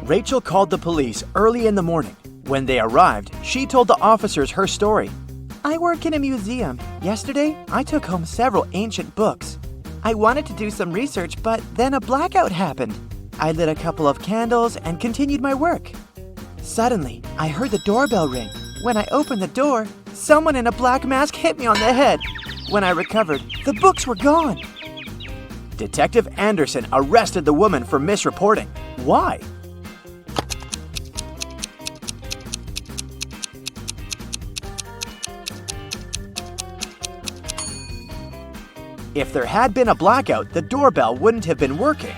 Rachel called the police early in the morning. When they arrived, she told the officers her story. I work in a museum. Yesterday, I took home several ancient books. I wanted to do some research, but then a blackout happened. I lit a couple of candles and continued my work. Suddenly, I heard the doorbell ring. When I opened the door, someone in a black mask hit me on the head. When I recovered, the books were gone. Detective Anderson arrested the woman for misreporting. Why? If there had been a blackout, the doorbell wouldn't have been working.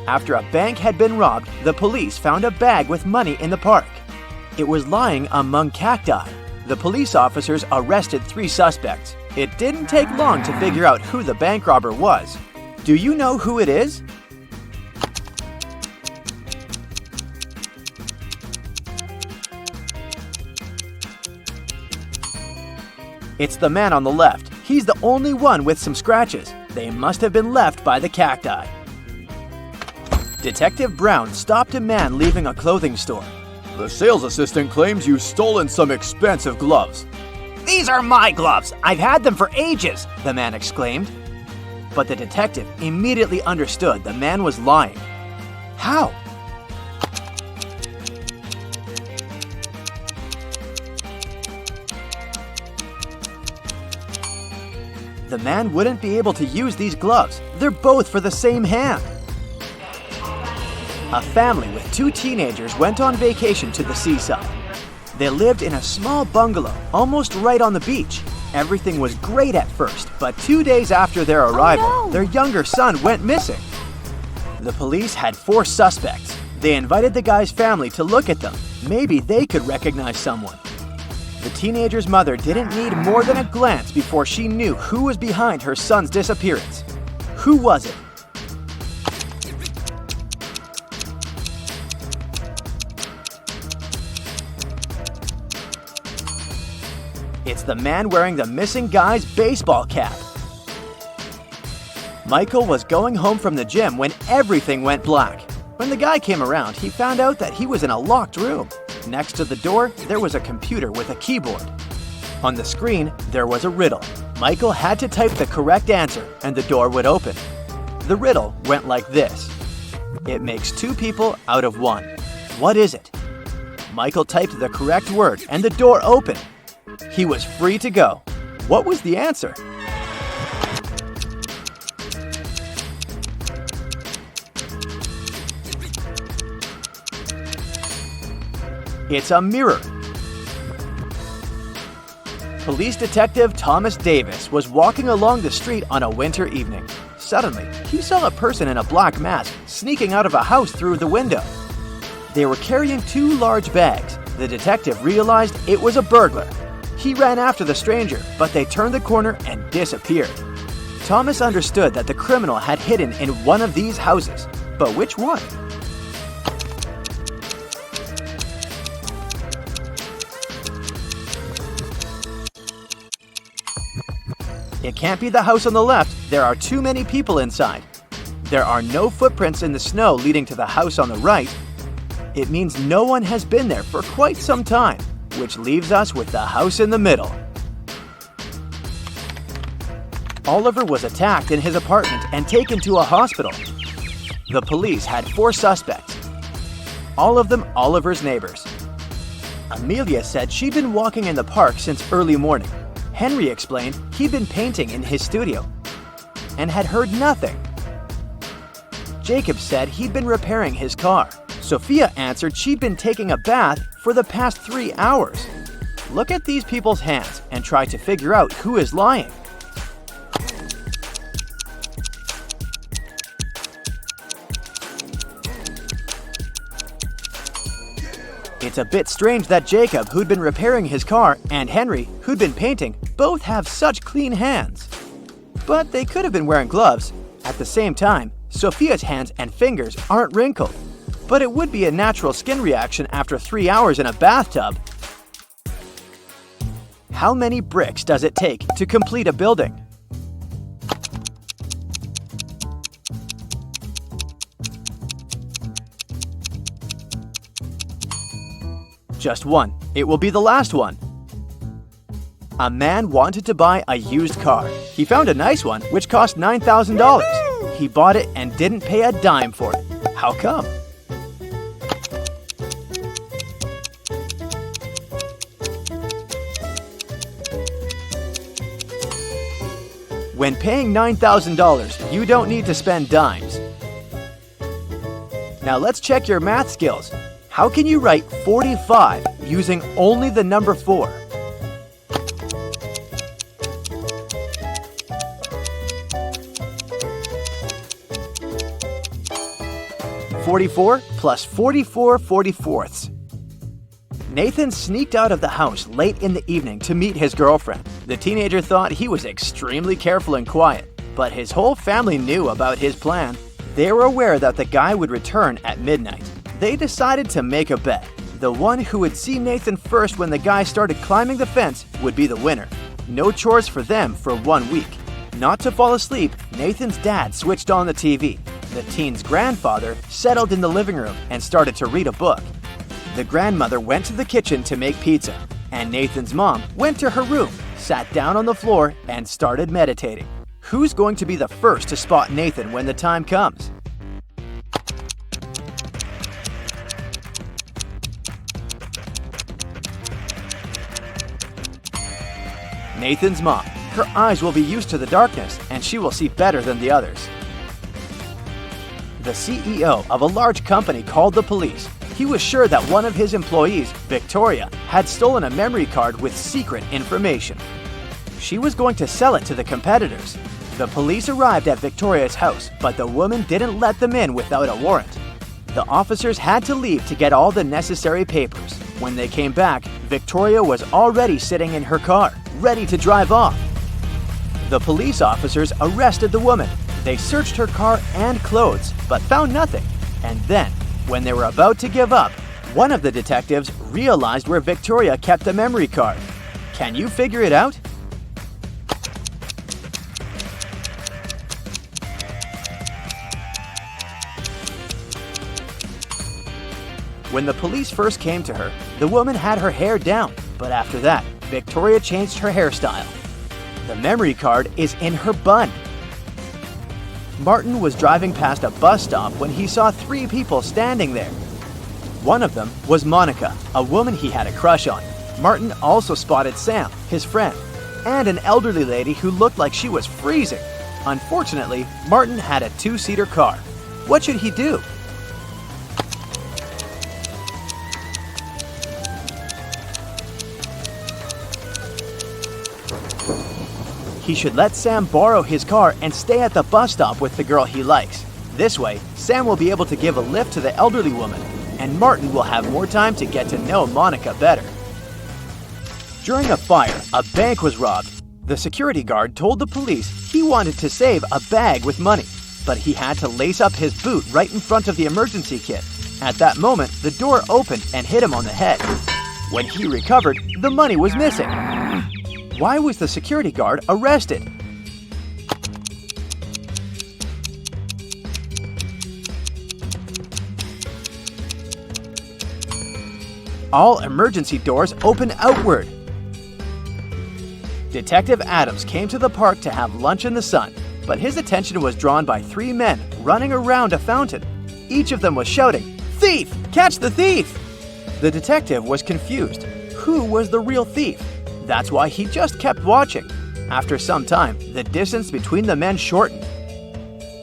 After a bank had been robbed, the police found a bag with money in the park. It was lying among cacti. The police officers arrested 3 suspects. It didn't take long to figure out who the bank robber was. Do you know who it is? It's the man on the left. He's the only one with some scratches. They must have been left by the cacti. Detective Brown stopped a man leaving a clothing store. The sales assistant claims you've stolen some expensive gloves. These are my gloves! I've had them for ages, the man exclaimed. But the detective immediately understood the man was lying. How? The man wouldn't be able to use these gloves. They're both for the same hand. A family with 2 teenagers went on vacation to the seaside. They lived in a small bungalow, almost right on the beach. Everything was great at first, but 2 days after their arrival, their younger son went missing. The police had 4 suspects. They invited the guy's family to look at them. Maybe they could recognize someone. The teenager's mother didn't need more than a glance before she knew who was behind her son's disappearance. Who was it? It's the man wearing the missing guy's baseball cap. Michael was going home from the gym when everything went black. When the guy came around, he found out that he was in a locked room. Next to the door, there was a computer with a keyboard. On the screen, there was a riddle. Michael had to type the correct answer, and the door would open. The riddle went like this. It makes 2 people out of 1. What is it? Michael typed the correct word, and the door opened. He was free to go. What was the answer? It's a mirror. Police detective Thomas Davis was walking along the street on a winter evening. Suddenly, he saw a person in a black mask sneaking out of a house through the window. They were carrying 2 large bags. The detective realized it was a burglar. He ran after the stranger, but they turned the corner and disappeared. Thomas understood that the criminal had hidden in one of these houses. But which one? It can't be the house on the left. There are too many people inside. There are no footprints in the snow leading to the house on the right. It means no one has been there for quite some time, which leaves us with the house in the middle. Oliver was attacked in his apartment and taken to a hospital. The police had 4 suspects, all of them Oliver's neighbors. Amelia said she'd been walking in the park since early morning. Henry explained he'd been painting in his studio and had heard nothing. Jacob said he'd been repairing his car. Sophia answered she'd been taking a bath for the past 3 hours. Look at these people's hands and try to figure out who is lying. It's a bit strange that Jacob, who'd been repairing his car, and Henry, who'd been painting, both have such clean hands. But they could have been wearing gloves. At the same time, Sophia's hands and fingers aren't wrinkled. But it would be a natural skin reaction after 3 hours in a bathtub. How many bricks does it take to complete a building? Just one. It will be the last one. A man wanted to buy a used car. He found a nice one which cost $9,000. He bought it and didn't pay a dime for it. How come? When paying $9,000, you don't need to spend dimes. Now let's check your math skills. How can you write 45 using only the number 4? "44 plus 44 44ths. Nathan sneaked out of the house late in the evening to meet his girlfriend. The teenager thought he was extremely careful and quiet, but his whole family knew about his plan. They were aware that the guy would return at midnight. They decided to make a bet. The one who would see Nathan first when the guy started climbing the fence would be the winner. No chores for them for 1 week. Not to fall asleep, Nathan's dad switched on the TV. The teen's grandfather settled in the living room and started to read a book. The grandmother went to the kitchen to make pizza, and Nathan's mom went to her room, sat down on the floor, and started meditating. Who's going to be the first to spot Nathan when the time comes? Nathan's mom. Her eyes will be used to the darkness, and she will see better than the others. The CEO of a large company called the police. He was sure that one of his employees, Victoria, had stolen a memory card with secret information. She was going to sell it to the competitors. The police arrived at Victoria's house, but the woman didn't let them in without a warrant. The officers had to leave to get all the necessary papers. When they came back, Victoria was already sitting in her car, ready to drive off. The police officers arrested the woman. They searched her car and clothes, but found nothing. And then, when they were about to give up, one of the detectives realized where Victoria kept the memory card. Can you figure it out? When the police first came to her, the woman had her hair down, but after that, Victoria changed her hairstyle. The memory card is in her bun. Martin was driving past a bus stop when he saw 3 people standing there. One of them was Monica, a woman he had a crush on. Martin also spotted Sam, his friend, and an elderly lady who looked like she was freezing. Unfortunately, Martin had a 2-seater car. What should he do? He should let Sam borrow his car and stay at the bus stop with the girl he likes. This way, Sam will be able to give a lift to the elderly woman, and Martin will have more time to get to know Monica better. During a fire, a bank was robbed. The security guard told the police he wanted to save a bag with money, but he had to lace up his boot right in front of the emergency kit. At that moment, the door opened and hit him on the head. When he recovered, the money was missing. Why was the security guard arrested? All emergency doors open outward. Detective Adams came to the park to have lunch in the sun, but his attention was drawn by 3 men running around a fountain. Each of them was shouting, "Thief! Catch the thief!" The detective was confused. Who was the real thief? That's why he just kept watching. After some time, the distance between the men shortened.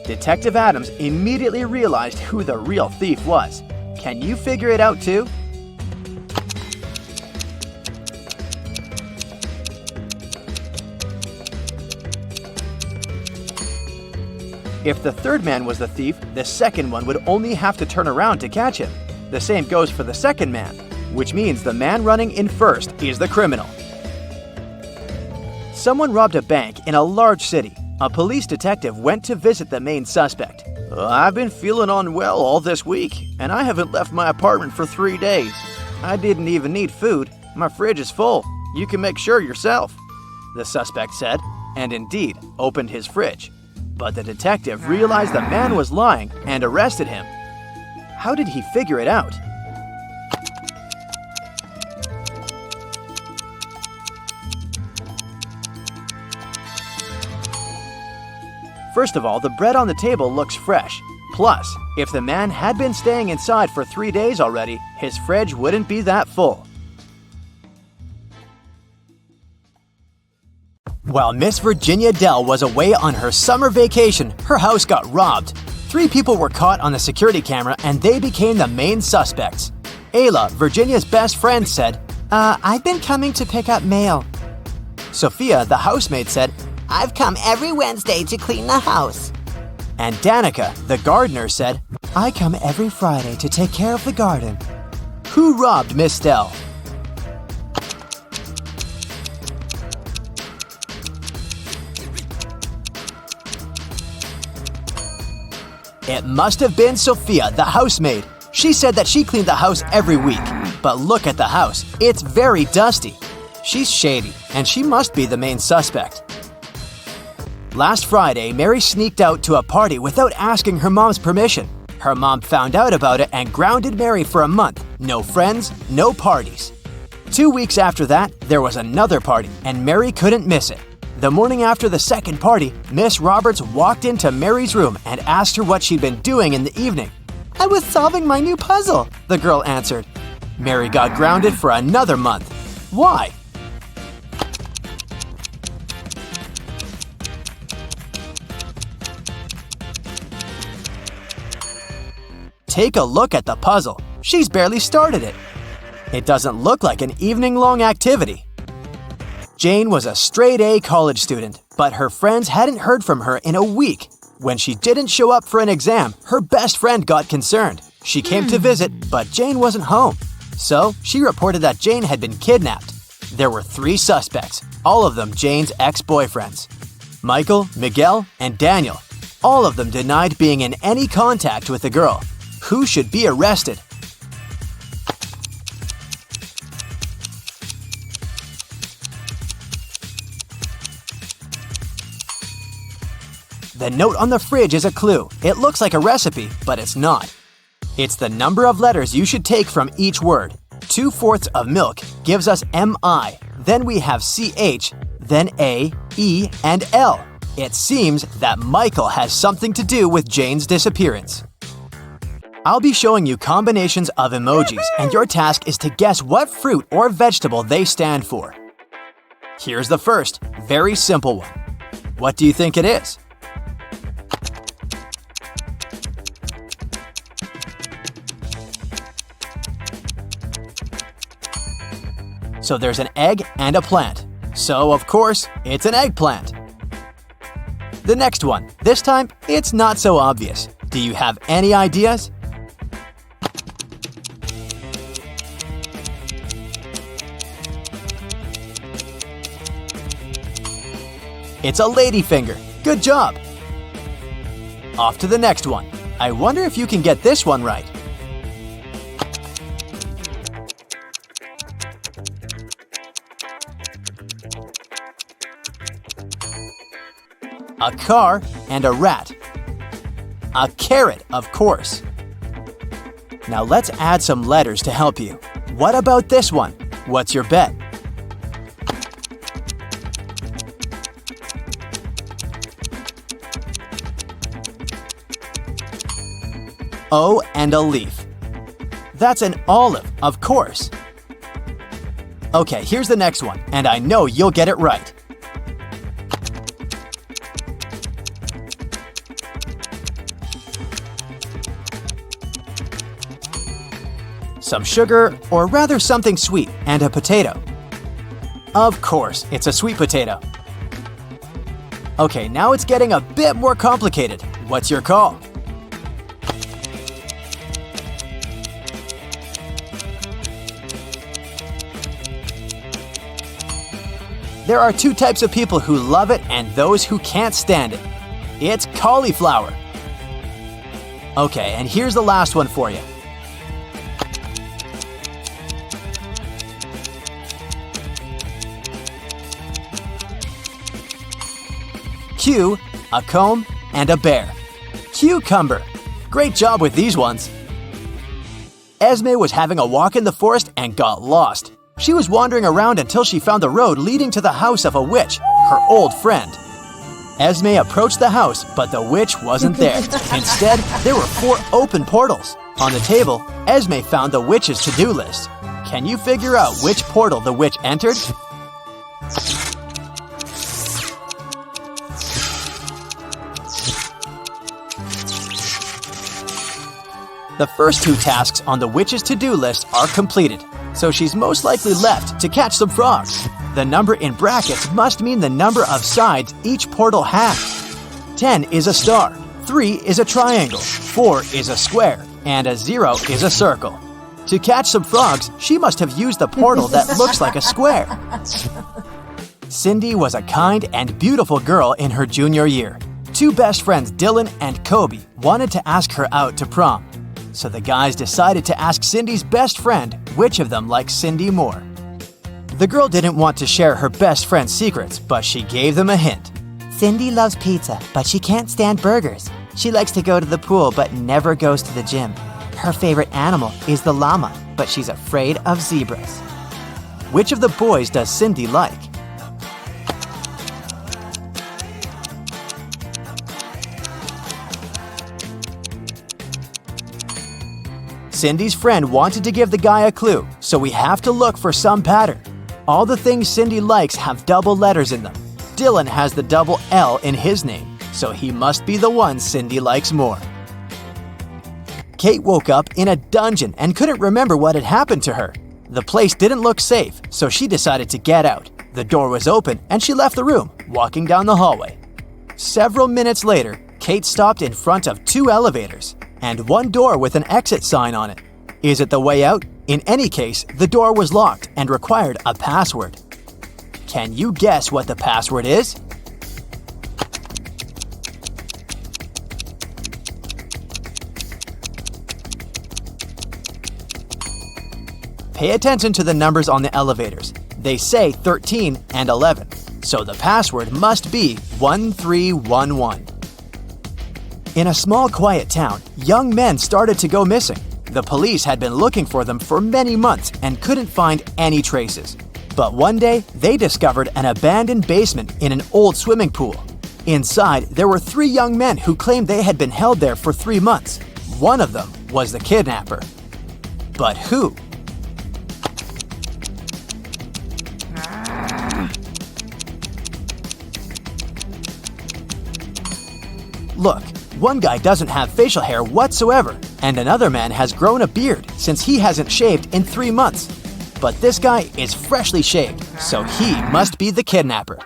Detective Adams immediately realized who the real thief was. Can you figure it out too? If the third man was the thief, the second one would only have to turn around to catch him. The same goes for the second man, which means the man running in first is the criminal. Someone robbed a bank in a large city. A police detective went to visit the main suspect. "I've been feeling unwell all this week, and I haven't left my apartment for 3 days. I didn't even need food. My fridge is full. You can make sure yourself," the suspect said, and indeed opened his fridge. But the detective realized the man was lying and arrested him. How did he figure it out? First of all, the bread on the table looks fresh. Plus, if the man had been staying inside for 3 days already, his fridge wouldn't be that full. While Miss Virginia Dell was away on her summer vacation, her house got robbed. 3 people were caught on the security camera and they became the main suspects. Ayla, Virginia's best friend, said, I've been coming to pick up mail. Sophia, the housemaid, said, I've come every Wednesday to clean the house. And Danica, the gardener, said, I come every Friday to take care of the garden. Who robbed Miss Dell? It must have been Sophia, the housemaid. She said that she cleaned the house every week. But look at the house. It's very dusty. She's shady, and she must be the main suspect. Last Friday, Mary sneaked out to a party without asking her mom's permission. Her mom found out about it and grounded Mary for a month. No friends, no parties. 2 weeks after that, there was another party, and Mary couldn't miss it. The morning after the second party, Miss Roberts walked into Mary's room and asked her what she'd been doing in the evening. I was solving my new puzzle, the girl answered. Mary got grounded for another month. Why? Take a look at the puzzle. She's barely started it. It doesn't look like an evening-long activity. Jane was a straight-A college student, but her friends hadn't heard from her in a week. When she didn't show up for an exam, her best friend got concerned. She came to visit, but Jane wasn't home. So, she reported that Jane had been kidnapped. There were 3 suspects, all of them Jane's ex-boyfriends. Michael, Miguel, and Daniel. All of them denied being in any contact with the girl. Who should be arrested? The note on the fridge is a clue. It looks like a recipe, but it's not. It's the number of letters you should take from each word. 2/4 of milk gives us MI. Then we have CH, then A, E, and L. It seems that Michael has something to do with Jane's disappearance. I'll be showing you combinations of emojis, and your task is to guess what fruit or vegetable they stand for. Here's the first, very simple one. What do you think it is? So there's an egg and a plant. So, of course, it's an eggplant. The next one. This time, it's not so obvious. Do you have any ideas? It's a ladyfinger. Good job. Off to the next one. I wonder if you can get this one right. A car and a rat. A carrot, of course. Now let's add some letters to help you. What about this one? What's your bet? O and a leaf. That's an olive, of course. Okay, here's the next one, and I know you'll get it right. Some sugar, or rather something sweet, and a potato. Of course, it's a sweet potato. Okay, now it's getting a bit more complicated. What's your call? There are 2 types of people who love it and those who can't stand it. It's cauliflower. Okay, and here's the last one for you. Q, a comb, and a bear. Cucumber. Great job with these ones. Esme was having a walk in the forest and got lost. She was wandering around until she found the road leading to the house of a witch, her old friend. Esme approached the house, but the witch wasn't there. Instead, there were 4 open portals. On the table, Esme found the witch's to-do list. Can you figure out which portal the witch entered? The first 2 tasks on the witch's to-do list are completed, so she's most likely left to catch some frogs. The number in brackets must mean the number of sides each portal has. 10 is a star, 3 is a triangle, 4 is a square, and a 0 is a circle. To catch some frogs, she must have used the portal that looks like a square. Cindy was a kind and beautiful girl in her junior year. 2 best friends, Dylan and Kobe, wanted to ask her out to prom. So the guys decided to ask Cindy's best friend which of them likes Cindy more. The girl didn't want to share her best friend's secrets, but she gave them a hint. Cindy loves pizza, but she can't stand burgers. She likes to go to the pool, but never goes to the gym. Her favorite animal is the llama, but she's afraid of zebras. Which of the boys does Cindy like? Cindy's friend wanted to give the guy a clue, so we have to look for some pattern. All the things Cindy likes have double letters in them. Dylan has the double L in his name, so he must be the one Cindy likes more. Kate woke up in a dungeon and couldn't remember what had happened to her. The place didn't look safe, so she decided to get out. The door was open and she left the room, walking down the hallway. Several minutes later, Kate stopped in front of 2 elevators and 1 door with an exit sign on it. Is it the way out? In any case, the door was locked and required a password. Can you guess what the password is? Pay attention to the numbers on the elevators. They say 13 and 11, so the password must be 1311. In a small, quiet town, young men started to go missing. The police had been looking for them for many months and couldn't find any traces. But one day, they discovered an abandoned basement in an old swimming pool. Inside, there were 3 young men who claimed they had been held there for 3 months. One of them was the kidnapper. But who? Look, one guy doesn't have facial hair whatsoever, and another man has grown a beard since he hasn't shaved in 3 months. But this guy is freshly shaved, so he must be the kidnapper.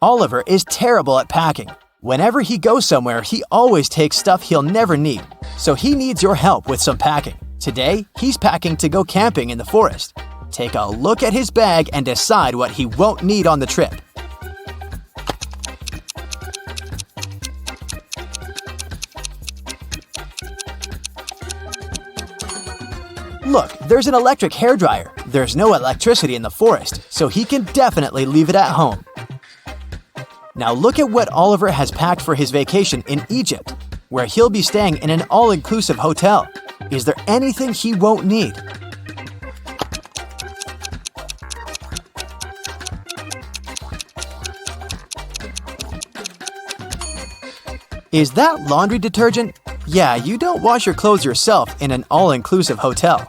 Oliver is terrible at packing. Whenever he goes somewhere, he always takes stuff he'll never need, so he needs your help with some packing. Today, he's packing to go camping in the forest. Take a look at his bag and decide what he won't need on the trip. Look, there's an electric hairdryer. There's no electricity in the forest, so he can definitely leave it at home. Now look at what Oliver has packed for his vacation in Egypt, where he'll be staying in an all-inclusive hotel. Is there anything he won't need? Is that laundry detergent? Yeah, you don't wash your clothes yourself in an all-inclusive hotel.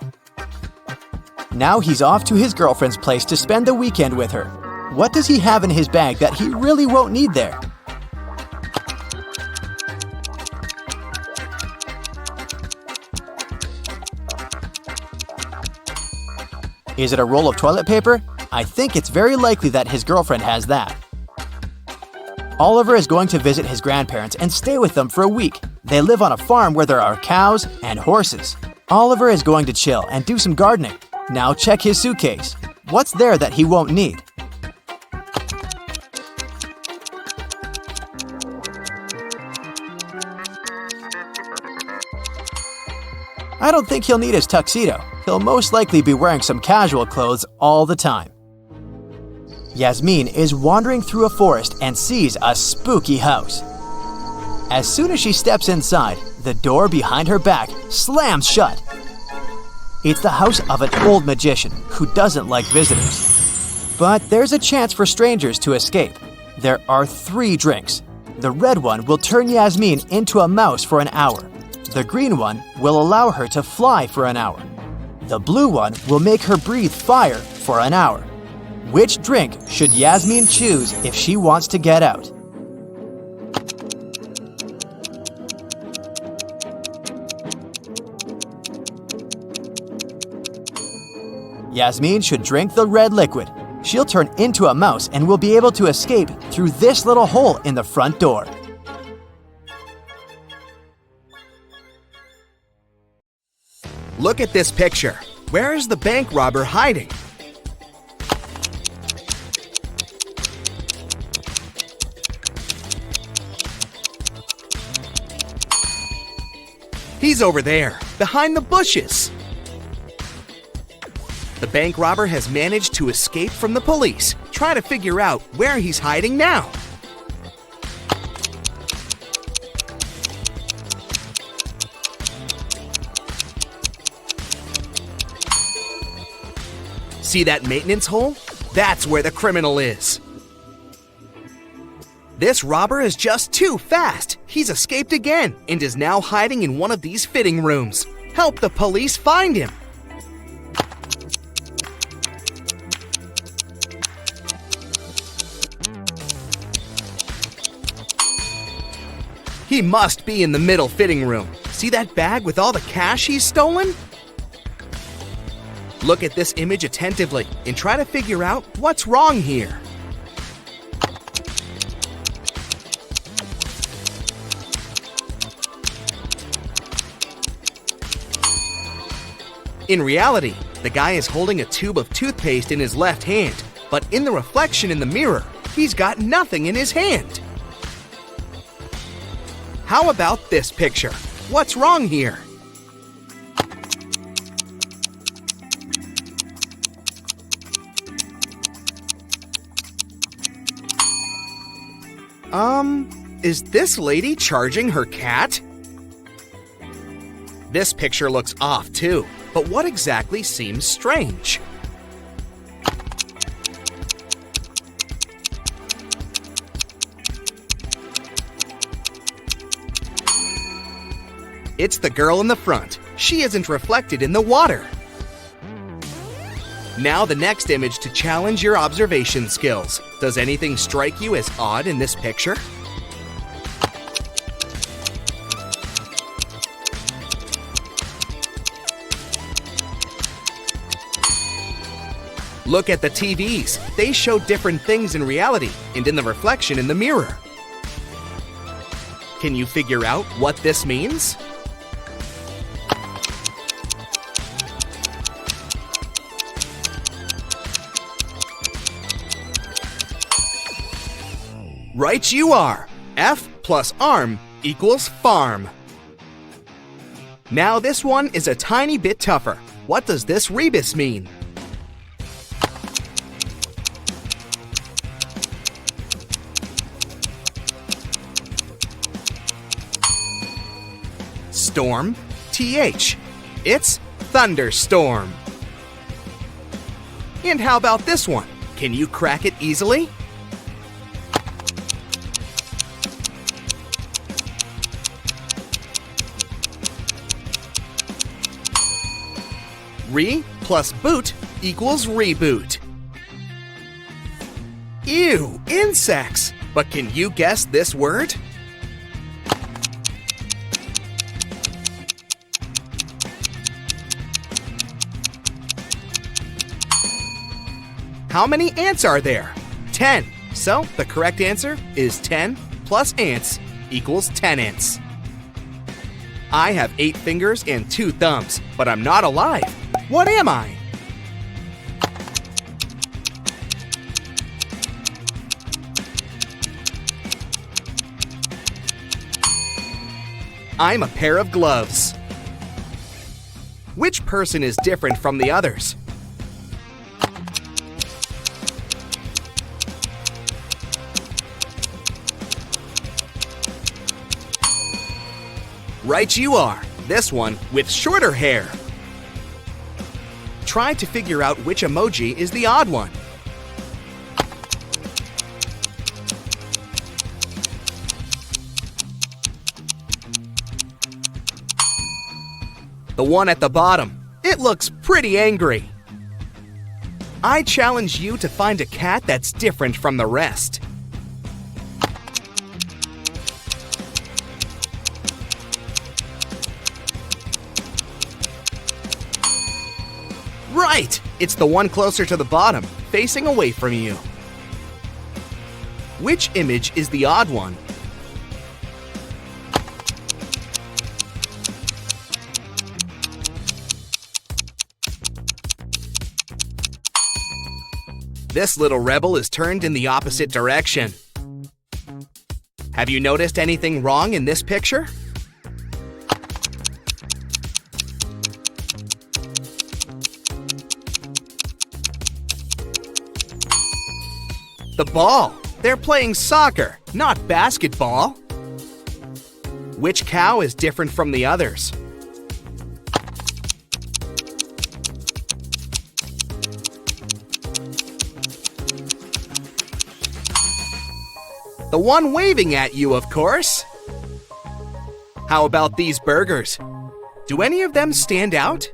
Now he's off to his girlfriend's place to spend the weekend with her. What does he have in his bag that he really won't need there? Is it a roll of toilet paper? I think it's very likely that his girlfriend has that. Oliver is going to visit his grandparents and stay with them for a week. They live on a farm where there are cows and horses. Oliver is going to chill and do some gardening. Now check his suitcase. What's there that he won't need? I don't think he'll need his tuxedo. He'll most likely be wearing some casual clothes all the time. Yasmin is wandering through a forest and sees a spooky house. As soon as she steps inside, the door behind her back slams shut. It's the house of an old magician who doesn't like visitors. But there's a chance for strangers to escape. There are 3 drinks. The red one will turn Yasmin into a mouse for an hour. The green one will allow her to fly for an hour. The blue one will make her breathe fire for an hour. Which drink should Yasmin choose if she wants to get out? Yasmin should drink the red liquid. She'll turn into a mouse and will be able to escape through this little hole in the front door. Look at this picture. Where is the bank robber hiding? He's over there, behind the bushes. The bank robber has managed to escape from the police. Try to figure out where he's hiding now. See that maintenance hole? That's where the criminal is. This robber is just too fast. He's escaped again and is now hiding in one of these fitting rooms. Help the police find him. He must be in the middle fitting room. See that bag with all the cash he's stolen? Look at this image attentively and try to figure out what's wrong here. In reality, the guy is holding a tube of toothpaste in his left hand, but in the reflection in the mirror, he's got nothing in his hand. How about this picture? What's wrong here? Is this lady charging her cat? This picture looks off too, but what exactly seems strange? It's the girl in the front. She isn't reflected in the water. Now the next image to challenge your observation skills. Does anything strike you as odd in this picture? Look at the TVs. They show different things in reality and in the reflection in the mirror. Can you figure out what this means? Right you are! F plus arm equals farm. Now this one is a tiny bit tougher. What does this rebus mean? Storm, TH. It's thunderstorm. And how about this one? Can you crack it easily? Re plus boot equals reboot. Ew, insects! But can you guess this word? How many ants are there? 10. So the correct answer is 10 plus ants equals 10 ants. I have 8 fingers and 2 thumbs, but I'm not alive. What am I? I'm a pair of gloves. Which person is different from the others? Right you are. This one with shorter hair. Try to figure out which emoji is the odd one. The one at the bottom. It looks pretty angry. I challenge you to find a cat that's different from the rest. Right! It's the one closer to the bottom, facing away from you. Which image is the odd one? This little rebel is turned in the opposite direction. Have you noticed anything wrong in this picture? The ball. They're playing soccer, not basketball. Which cow is different from the others? The one waving at you, of course. How about these burgers? Do any of them stand out?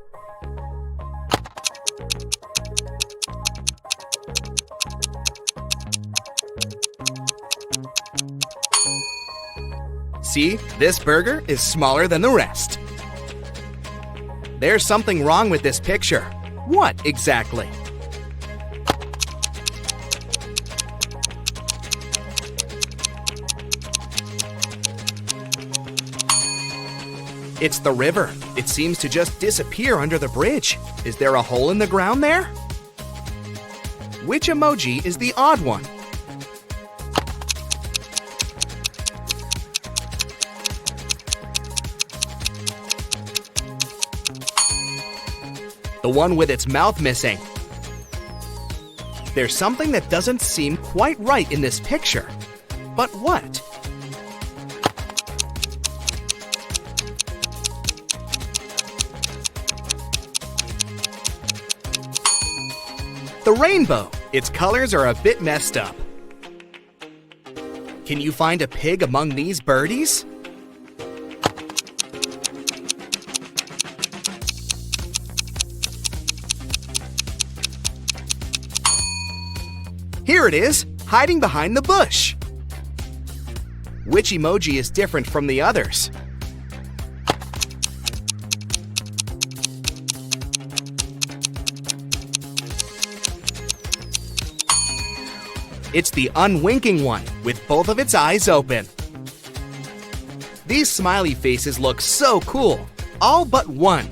See, this burger is smaller than the rest. There's something wrong with this picture. What exactly? It's the river. It seems to just disappear under the bridge. Is there a hole in the ground there? Which emoji is the odd one? The one with its mouth missing. There's something that doesn't seem quite right in this picture. But what? The rainbow. Its colors are a bit messed up. Can you find a pig among these birdies? Here it is, hiding behind the bush. Which emoji is different from the others? It's the unwinking one, with both of its eyes open. These smiley faces look so cool, all but one.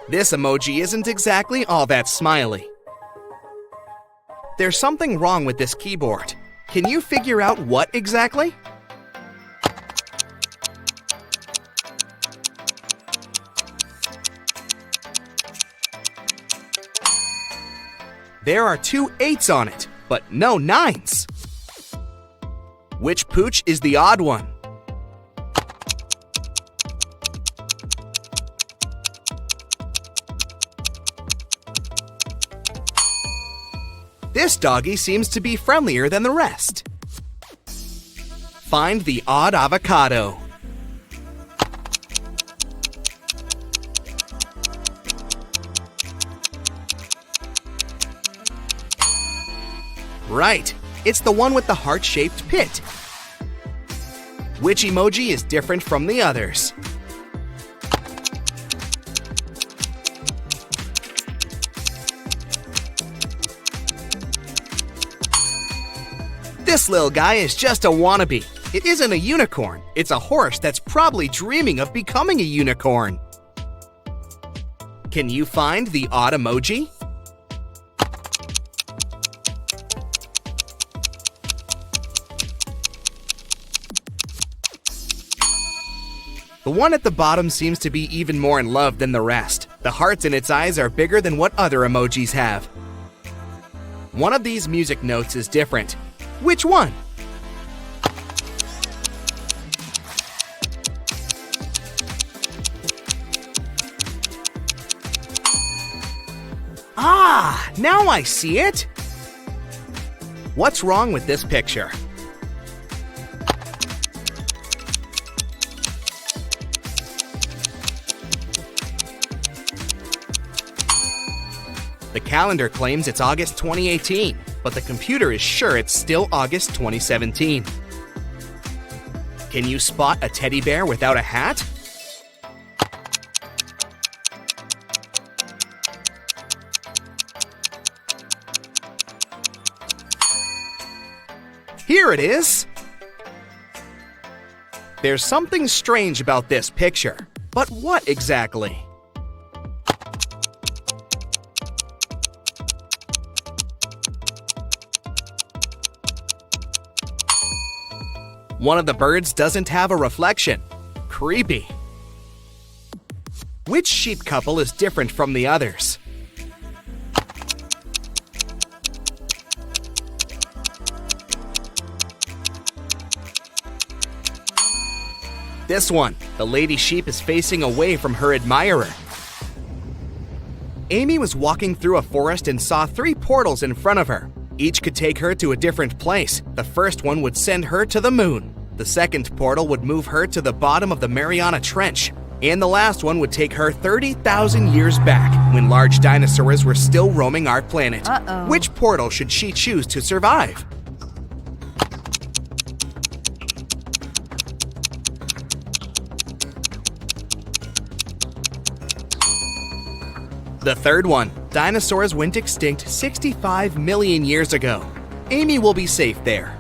This emoji isn't exactly all that smiley. There's something wrong with this keyboard. Can you figure out what exactly? There are 2 8s on it, but no 9s. Which pooch is the odd one? This doggy seems to be friendlier than the rest. Find the odd avocado. Right, it's the one with the heart-shaped pit. Which emoji is different from the others? This little guy is just a wannabe. It isn't a unicorn. It's a horse that's probably dreaming of becoming a unicorn. Can you find the odd emoji? The one at the bottom seems to be even more in love than the rest. The hearts in its eyes are bigger than what other emojis have. One of these music notes is different. Which one? Ah, now I see it. What's wrong with this picture? The calendar claims it's August 2018, but the computer is sure it's still August 2017. Can you spot a teddy bear without a hat? Here it is! There's something strange about this picture, but what exactly? One of the birds doesn't have a reflection. Creepy. Which sheep couple is different from the others? This one. The lady sheep is facing away from her admirer. Amy was walking through a forest and saw 3 portals in front of her. Each could take her to a different place. The first one would send her to the moon. The second portal would move her to the bottom of the Mariana Trench. And the last one would take her 30,000 years back, when large dinosaurs were still roaming our planet. Which portal should she choose to survive? The third one. Dinosaurs went extinct 65 million years ago. Amy will be safe there.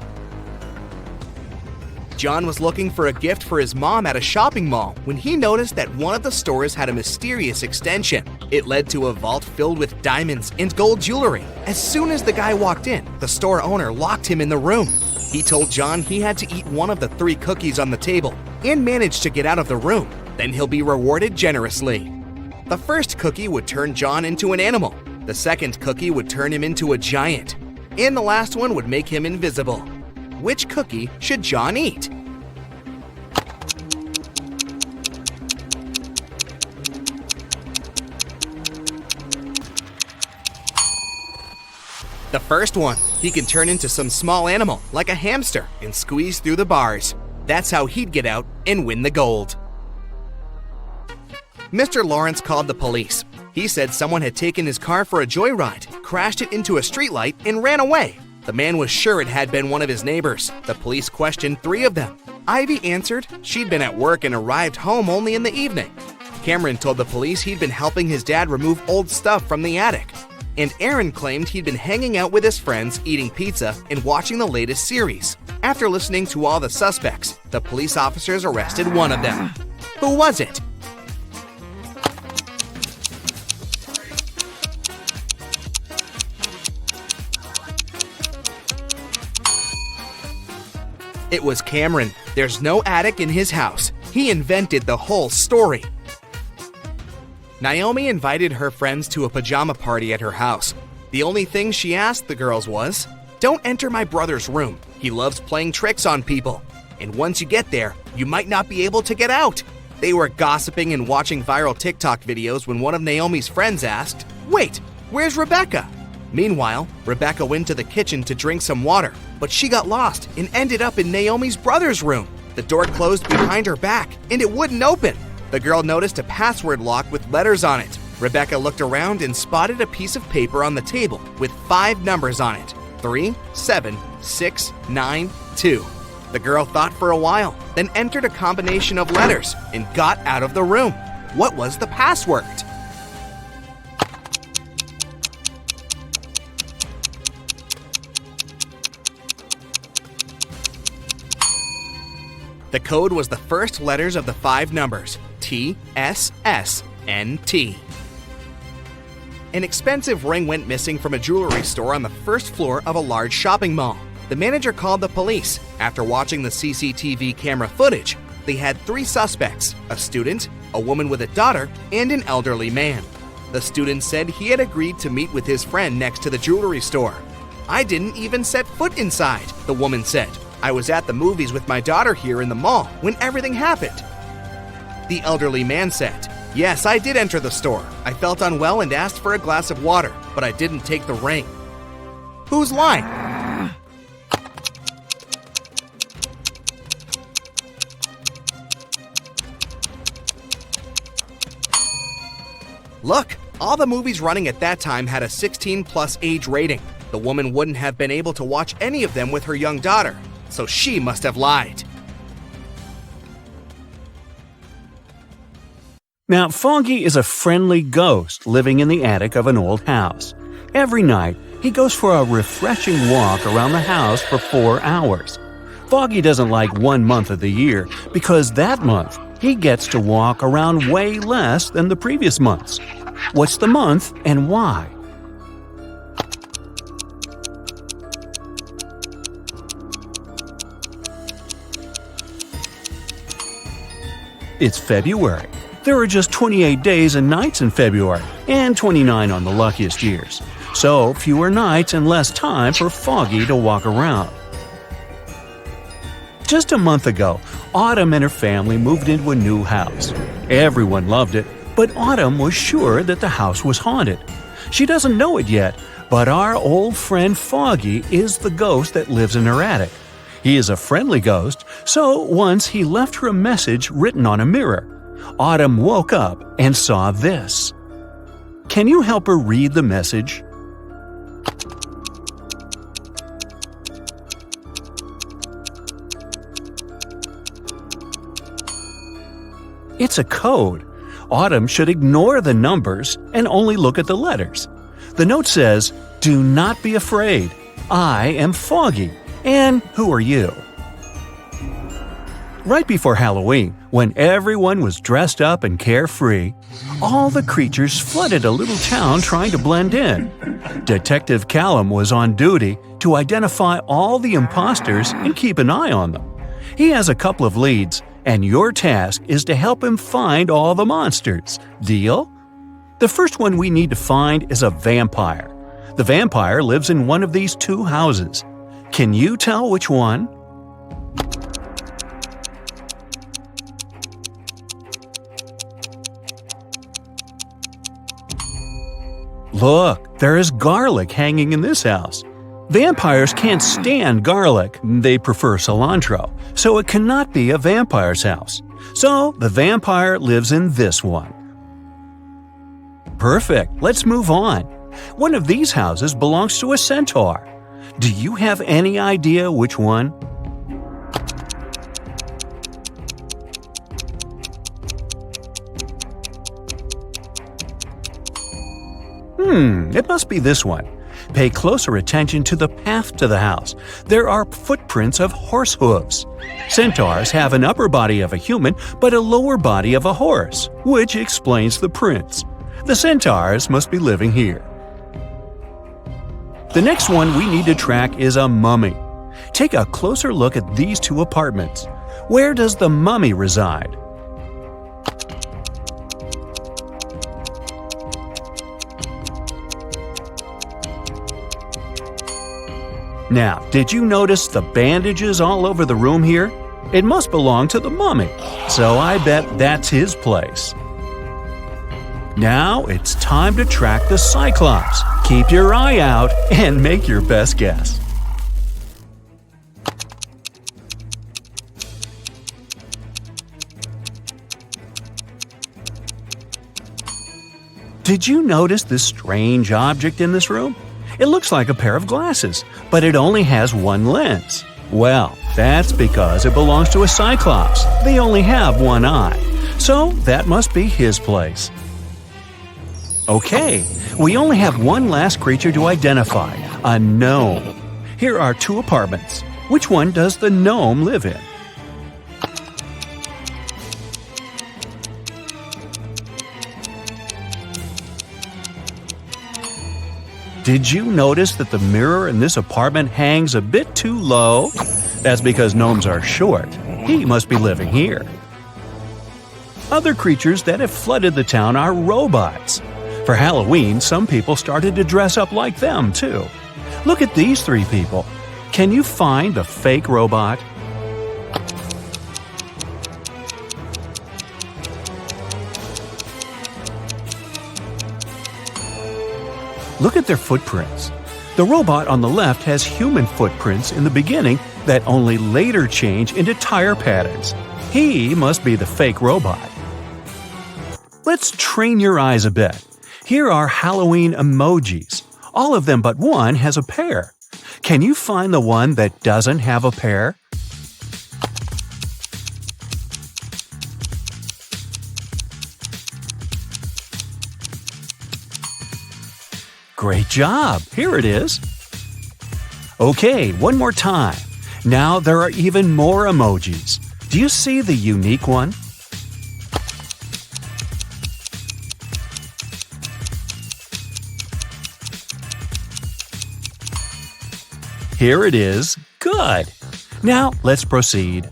John was looking for a gift for his mom at a shopping mall when he noticed that one of the stores had a mysterious extension. It led to a vault filled with diamonds and gold jewelry. As soon as the guy walked in, the store owner locked him in the room. He told John he had to eat one of the 3 cookies on the table and manage to get out of the room. Then he'll be rewarded generously. The first cookie would turn John into an animal. The second cookie would turn him into a giant. And the last one would make him invisible. Which cookie should John eat? The first one. He can turn into some small animal, like a hamster, and squeeze through the bars. That's how he'd get out and win the gold. Mr. Lawrence called the police. He said someone had taken his car for a joyride, crashed it into a streetlight, and ran away. The man was sure it had been one of his neighbors. The police questioned 3 of them. Ivy answered she'd been at work and arrived home only in the evening. Cameron told the police he'd been helping his dad remove old stuff from the attic. And Aaron claimed he'd been hanging out with his friends, eating pizza, and watching the latest series. After listening to all the suspects, the police officers arrested one of them. Who was it? It was Cameron. There's no attic in his house. He invented the whole story. Naomi invited her friends to a pajama party at her house. The only thing she asked the girls was, "Don't enter my brother's room. He loves playing tricks on people. And once you get there, you might not be able to get out." They were gossiping and watching viral TikTok videos when one of Naomi's friends asked, "Wait, where's Rebecca?" Meanwhile, Rebecca went to the kitchen to drink some water, but she got lost and ended up in Naomi's brother's room. The door closed behind her back, and it wouldn't open. The girl noticed a password lock with letters on it. Rebecca looked around and spotted a piece of paper on the table with 5 numbers on it: 3, 7, 6, 9, 2. The girl thought for a while, then entered a combination of letters and got out of the room. What was the password? The code was the first letters of the 5 numbers, T, S, S, N, T. An expensive ring went missing from a jewelry store on the first floor of a large shopping mall. The manager called the police. After watching the CCTV camera footage, they had 3 suspects: a student, a woman with a daughter, and an elderly man. The student said he had agreed to meet with his friend next to the jewelry store. "I didn't even set foot inside," the woman said. "I was at the movies with my daughter here in the mall when everything happened." The elderly man said, "Yes, I did enter the store. I felt unwell and asked for a glass of water, but I didn't take the ring." Who's lying? Look, all the movies running at that time had a 16+ age rating. The woman wouldn't have been able to watch any of them with her young daughter, so she must have lied. Now, Foggy is a friendly ghost living in the attic of an old house. Every night, he goes for a refreshing walk around the house for 4 hours. Foggy doesn't like 1 month of the year because that month he gets to walk around way less than the previous months. What's the month and why? It's February. There are just 28 days and nights in February, and 29 on the luckiest years. So, fewer nights and less time for Foggy to walk around. Just a month ago, Autumn and her family moved into a new house. Everyone loved it, but Autumn was sure that the house was haunted. She doesn't know it yet, but our old friend Foggy is the ghost that lives in her attic. He is a friendly ghost, so once he left her a message written on a mirror. Autumn woke up and saw this. Can you help her read the message? It's a code. Autumn should ignore the numbers and only look at the letters. The note says, "Do not be afraid. I am Foggy. And who are you?" Right before Halloween, when everyone was dressed up and carefree, all the creatures flooded a little town trying to blend in. Detective Callum was on duty to identify all the imposters and keep an eye on them. He has a couple of leads, and your task is to help him find all the monsters. Deal? The first one we need to find is a vampire. The vampire lives in one of these 2 houses. Can you tell which one? Look, there is garlic hanging in this house. Vampires can't stand garlic, they prefer cilantro, so it cannot be a vampire's house. So the vampire lives in this one. Perfect, let's move on. One of these houses belongs to a centaur. Do you have any idea which one? It must be this one. Pay closer attention to the path to the house. There are footprints of horse hooves. Centaurs have an upper body of a human, but a lower body of a horse, which explains the prints. The centaurs must be living here. The next one we need to track is a mummy. Take a closer look at these 2 apartments. Where does the mummy reside? Now, did you notice the bandages all over the room here? It must belong to the mummy, so I bet that's his place. Now it's time to track the Cyclops. Keep your eye out and make your best guess. Did you notice this strange object in this room? It looks like a pair of glasses, but it only has 1 lens. Well, that's because it belongs to a Cyclops. They only have 1 eye, so that must be his place. Okay, we only have 1 last creature to identify, a gnome. Here are 2 apartments. Which one does the gnome live in? Did you notice that the mirror in this apartment hangs a bit too low? That's because gnomes are short. He must be living here. Other creatures that have flooded the town are robots. For Halloween, some people started to dress up like them, too. Look at these 3 people. Can you find the fake robot? Look at their footprints. The robot on the left has human footprints in the beginning that only later change into tire patterns. He must be the fake robot. Let's train your eyes a bit. Here are Halloween emojis. All of them but one has a pair. Can you find the one that doesn't have a pair? Great job! Here it is. Okay, one more time. Now there are even more emojis. Do you see the unique one? Here it is. Good! Now let's proceed.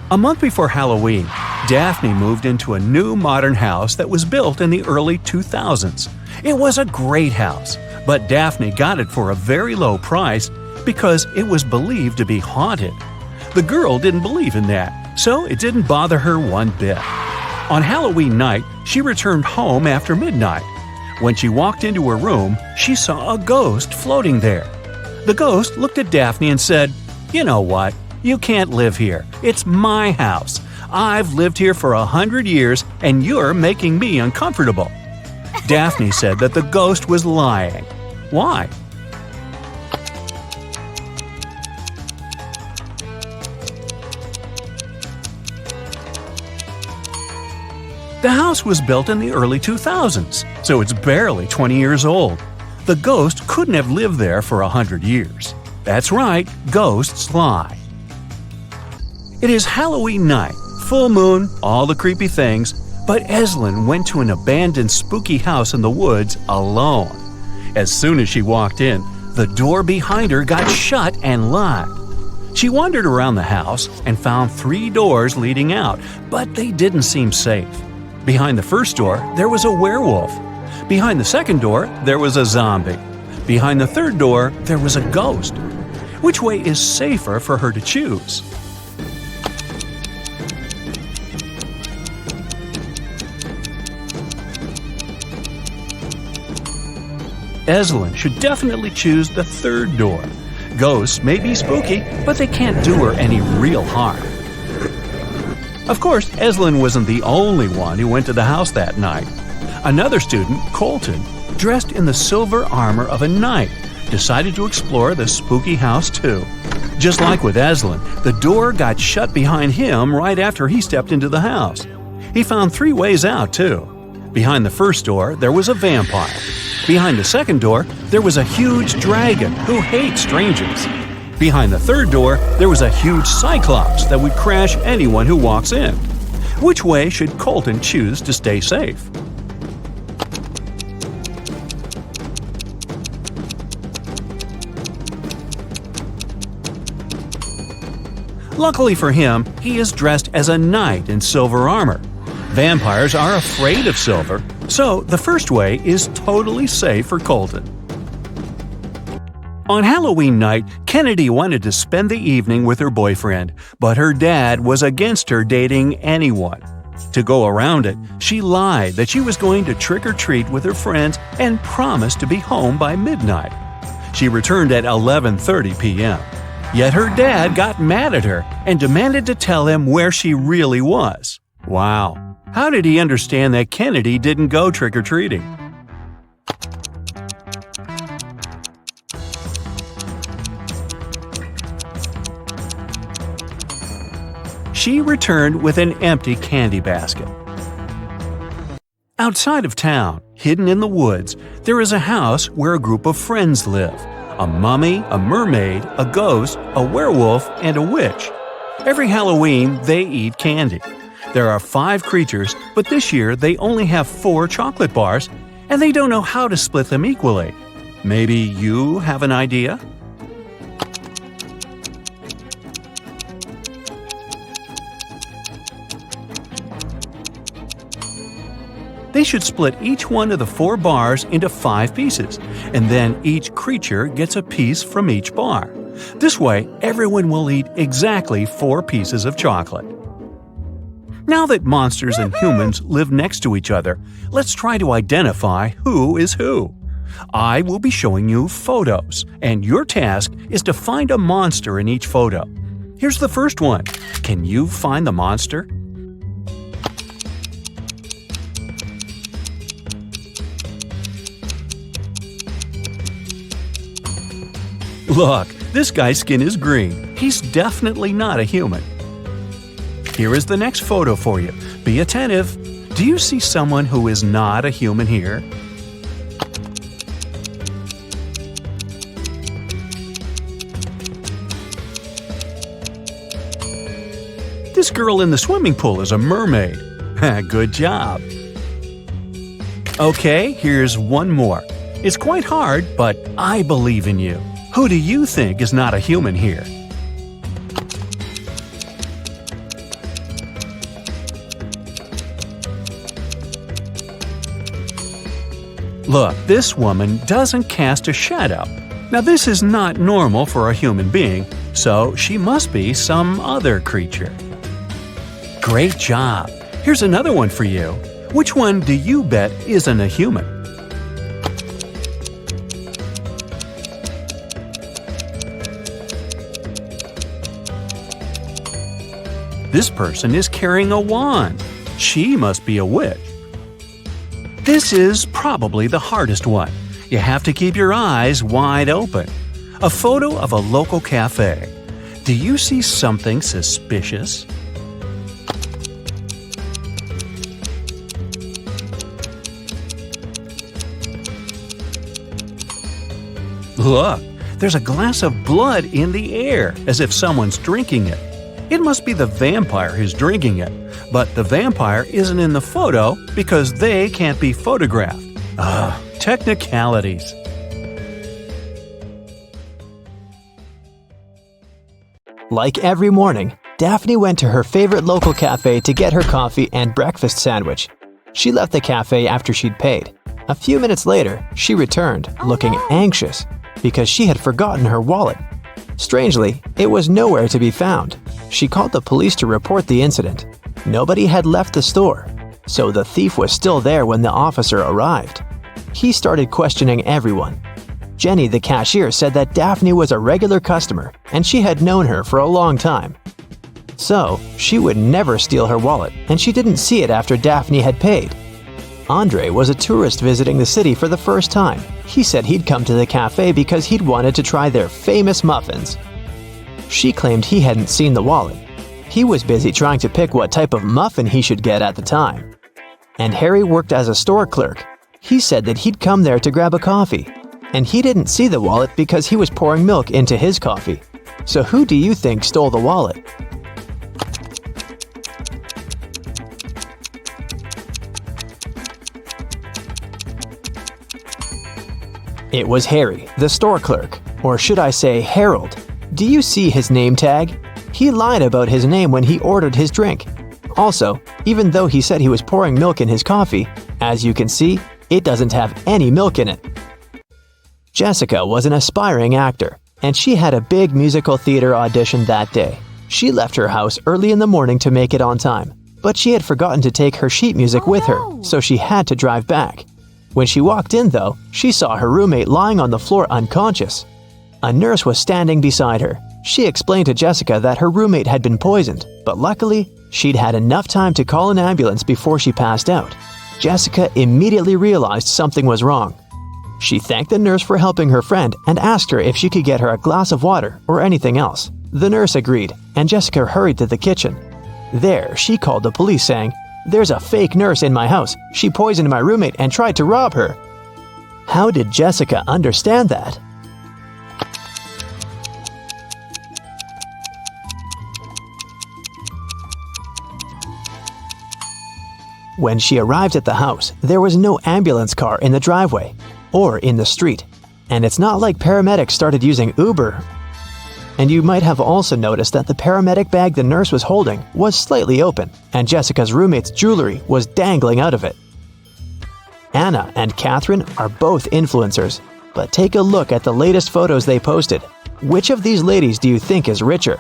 A month before Halloween, Daphne moved into a new modern house that was built in the early 2000s. It was a great house, but Daphne got it for a very low price because it was believed to be haunted. The girl didn't believe in that, so it didn't bother her one bit. On Halloween night, she returned home after midnight. When she walked into her room, she saw a ghost floating there. The ghost looked at Daphne and said, "You know what? You can't live here. It's my house. I've lived here for 100 years and you're making me uncomfortable." Daphne said that the ghost was lying. Why? The house was built in the early 2000s, so it's barely 20 years old. The ghost couldn't have lived there for 100 years. That's right, ghosts lie. It is Halloween night, full moon, all the creepy things, but Eslyn went to an abandoned spooky house in the woods alone. As soon as she walked in, the door behind her got shut and locked. She wandered around the house and found 3 doors leading out, but they didn't seem safe. Behind the first door, there was a werewolf. Behind the second door, there was a zombie. Behind the third door, there was a ghost. Which way is safer for her to choose? Eslyn should definitely choose the third door. Ghosts may be spooky, but they can't do her any real harm. Of course, Eslyn wasn't the only one who went to the house that night. Another student, Colton, dressed in the silver armor of a knight, decided to explore the spooky house too. Just like with Eslyn, the door got shut behind him right after he stepped into the house. He found 3 ways out too. Behind the first door, there was a vampire. Behind the second door, there was a huge dragon who hates strangers. Behind the third door, there was a huge cyclops that would crash anyone who walks in. Which way should Colton choose to stay safe? Luckily for him, he is dressed as a knight in silver armor. Vampires are afraid of silver, so the first way is totally safe for Colton. On Halloween night, Kennedy wanted to spend the evening with her boyfriend, but her dad was against her dating anyone. To go around it, she lied that she was going to trick-or-treat with her friends and promised to be home by midnight. She returned at 11:30 p.m. Yet her dad got mad at her and demanded to tell him where she really was. Wow! How did he understand that Kennedy didn't go trick-or-treating? She returned with an empty candy basket. Outside of town, hidden in the woods, there is a house where a group of friends live. A mummy, a mermaid, a ghost, a werewolf, and a witch. Every Halloween, they eat candy. There are 5 creatures, but this year they only have 4 chocolate bars, and they don't know how to split them equally. Maybe you have an idea? They should split each one of the 4 bars into 5 pieces, and then each creature gets a piece from each bar. This way, everyone will eat exactly 4 pieces of chocolate. Now that monsters and humans live next to each other, let's try to identify who is who. I will be showing you photos, and your task is to find a monster in each photo. Here's the first one. Can you find the monster? Look, this guy's skin is green. He's definitely not a human. Here is the next photo for you. Be attentive. Do you see someone who is not a human here? This girl in the swimming pool is a mermaid. Good job. Okay, here's one more. It's quite hard, but I believe in you. Who do you think is not a human here? Look, this woman doesn't cast a shadow. Now this is not normal for a human being, so she must be some other creature. Great job! Here's another one for you. Which one do you bet isn't a human? This person is carrying a wand. She must be a witch. This is probably the hardest one. You have to keep your eyes wide open. A photo of a local cafe. Do you see something suspicious? Look, there's a glass of blood in the air, as if someone's drinking it. It must be the vampire who's drinking it, but the vampire isn't in the photo because they can't be photographed. Technicalities. Like every morning, Daphne went to her favorite local cafe to get her coffee and breakfast sandwich. She left the cafe after she'd paid. A few minutes later, she returned, looking anxious, because she had forgotten her wallet. Strangely, it was nowhere to be found. She called the police to report the incident. Nobody had left the store, so the thief was still there when the officer arrived. He started questioning everyone. Jenny, the cashier, said that Daphne was a regular customer and she had known her for a long time. So, she would never steal her wallet, and she didn't see it after Daphne had paid. Andre was a tourist visiting the city for the first time. He said he'd come to the cafe because he'd wanted to try their famous muffins. She claimed he hadn't seen the wallet. He was busy trying to pick what type of muffin he should get at the time. And Harry worked as a store clerk. He said that he'd come there to grab a coffee, and he didn't see the wallet because he was pouring milk into his coffee. So who do you think stole the wallet? It was Harry, the store clerk, or should I say Harold. Do you see his name tag? He lied about his name when he ordered his drink. Also, even though he said he was pouring milk in his coffee, as you can see, it doesn't have any milk in it. Jessica was an aspiring actor, and she had a big musical theater audition that day. She left her house early in the morning to make it on time, but she had forgotten to take her sheet music with her, so she had to drive back. When she walked in, though, she saw her roommate lying on the floor unconscious. A nurse was standing beside her. She explained to Jessica that her roommate had been poisoned, but luckily, she'd had enough time to call an ambulance before she passed out. Jessica immediately realized something was wrong. She thanked the nurse for helping her friend and asked her if she could get her a glass of water or anything else. The nurse agreed, and Jessica hurried to the kitchen. There, she called the police saying, "There's a fake nurse in my house. She poisoned my roommate and tried to rob her." How did Jessica understand that? When she arrived at the house, there was no ambulance car in the driveway or in the street. And it's not like paramedics started using Uber. And you might have also noticed that the paramedic bag the nurse was holding was slightly open, and Jessica's roommate's jewelry was dangling out of it. Anna and Catherine are both influencers, but take a look at the latest photos they posted. Which of these ladies do you think is richer?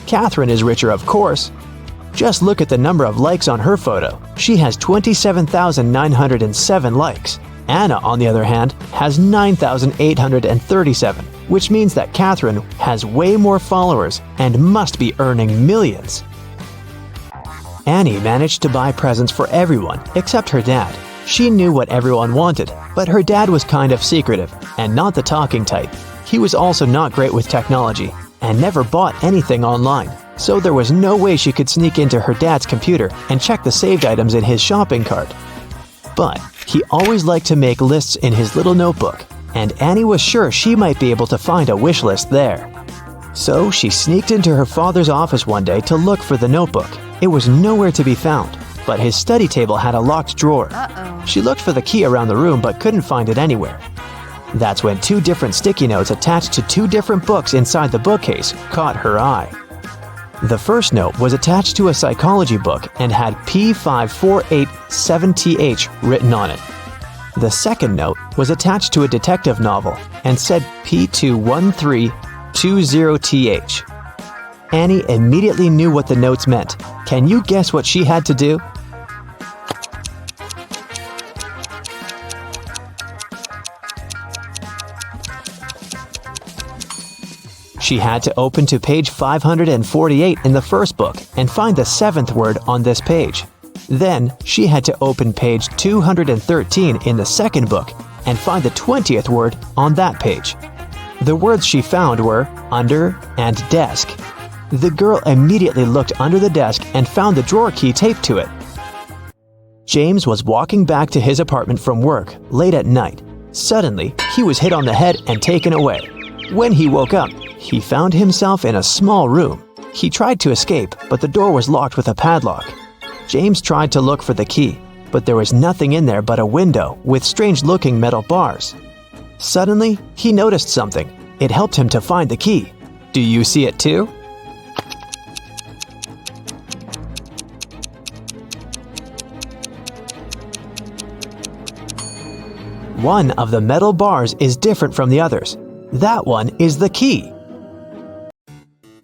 Catherine is richer, of course. Just look at the number of likes on her photo. She has 27,907 likes. Anna, on the other hand, has 9,837, which means that Catherine has way more followers and must be earning millions. Annie managed to buy presents for everyone except her dad. She knew what everyone wanted, but her dad was kind of secretive and not the talking type. He was also not great with technology and never bought anything online, so there was no way she could sneak into her dad's computer and check the saved items in his shopping cart. But he always liked to make lists in his little notebook, and Annie was sure she might be able to find a wish list there. So she sneaked into her father's office one day to look for the notebook. It was nowhere to be found, but his study table had a locked drawer. She looked for the key around the room but couldn't find it anywhere. That's when 2 different sticky notes attached to 2 different books inside the bookcase caught her eye. The first note was attached to a psychology book and had P5487TH written on it. The second note was attached to a detective novel and said P21320TH. Annie immediately knew what the notes meant. Can you guess what she had to do? She had to open to page 548 in the first book and find the 7th word on this page. Then, she had to open page 213 in the second book and find the 20th word on that page. The words she found were under and desk. The girl immediately looked under the desk and found the drawer key taped to it. James was walking back to his apartment from work late at night. Suddenly, he was hit on the head and taken away. When he woke up, he found himself in a small room. He tried to escape, but the door was locked with a padlock. James tried to look for the key, but there was nothing in there but a window with strange-looking metal bars. Suddenly, he noticed something. It helped him to find the key. Do you see it too? One of the metal bars is different from the others. That one is the key.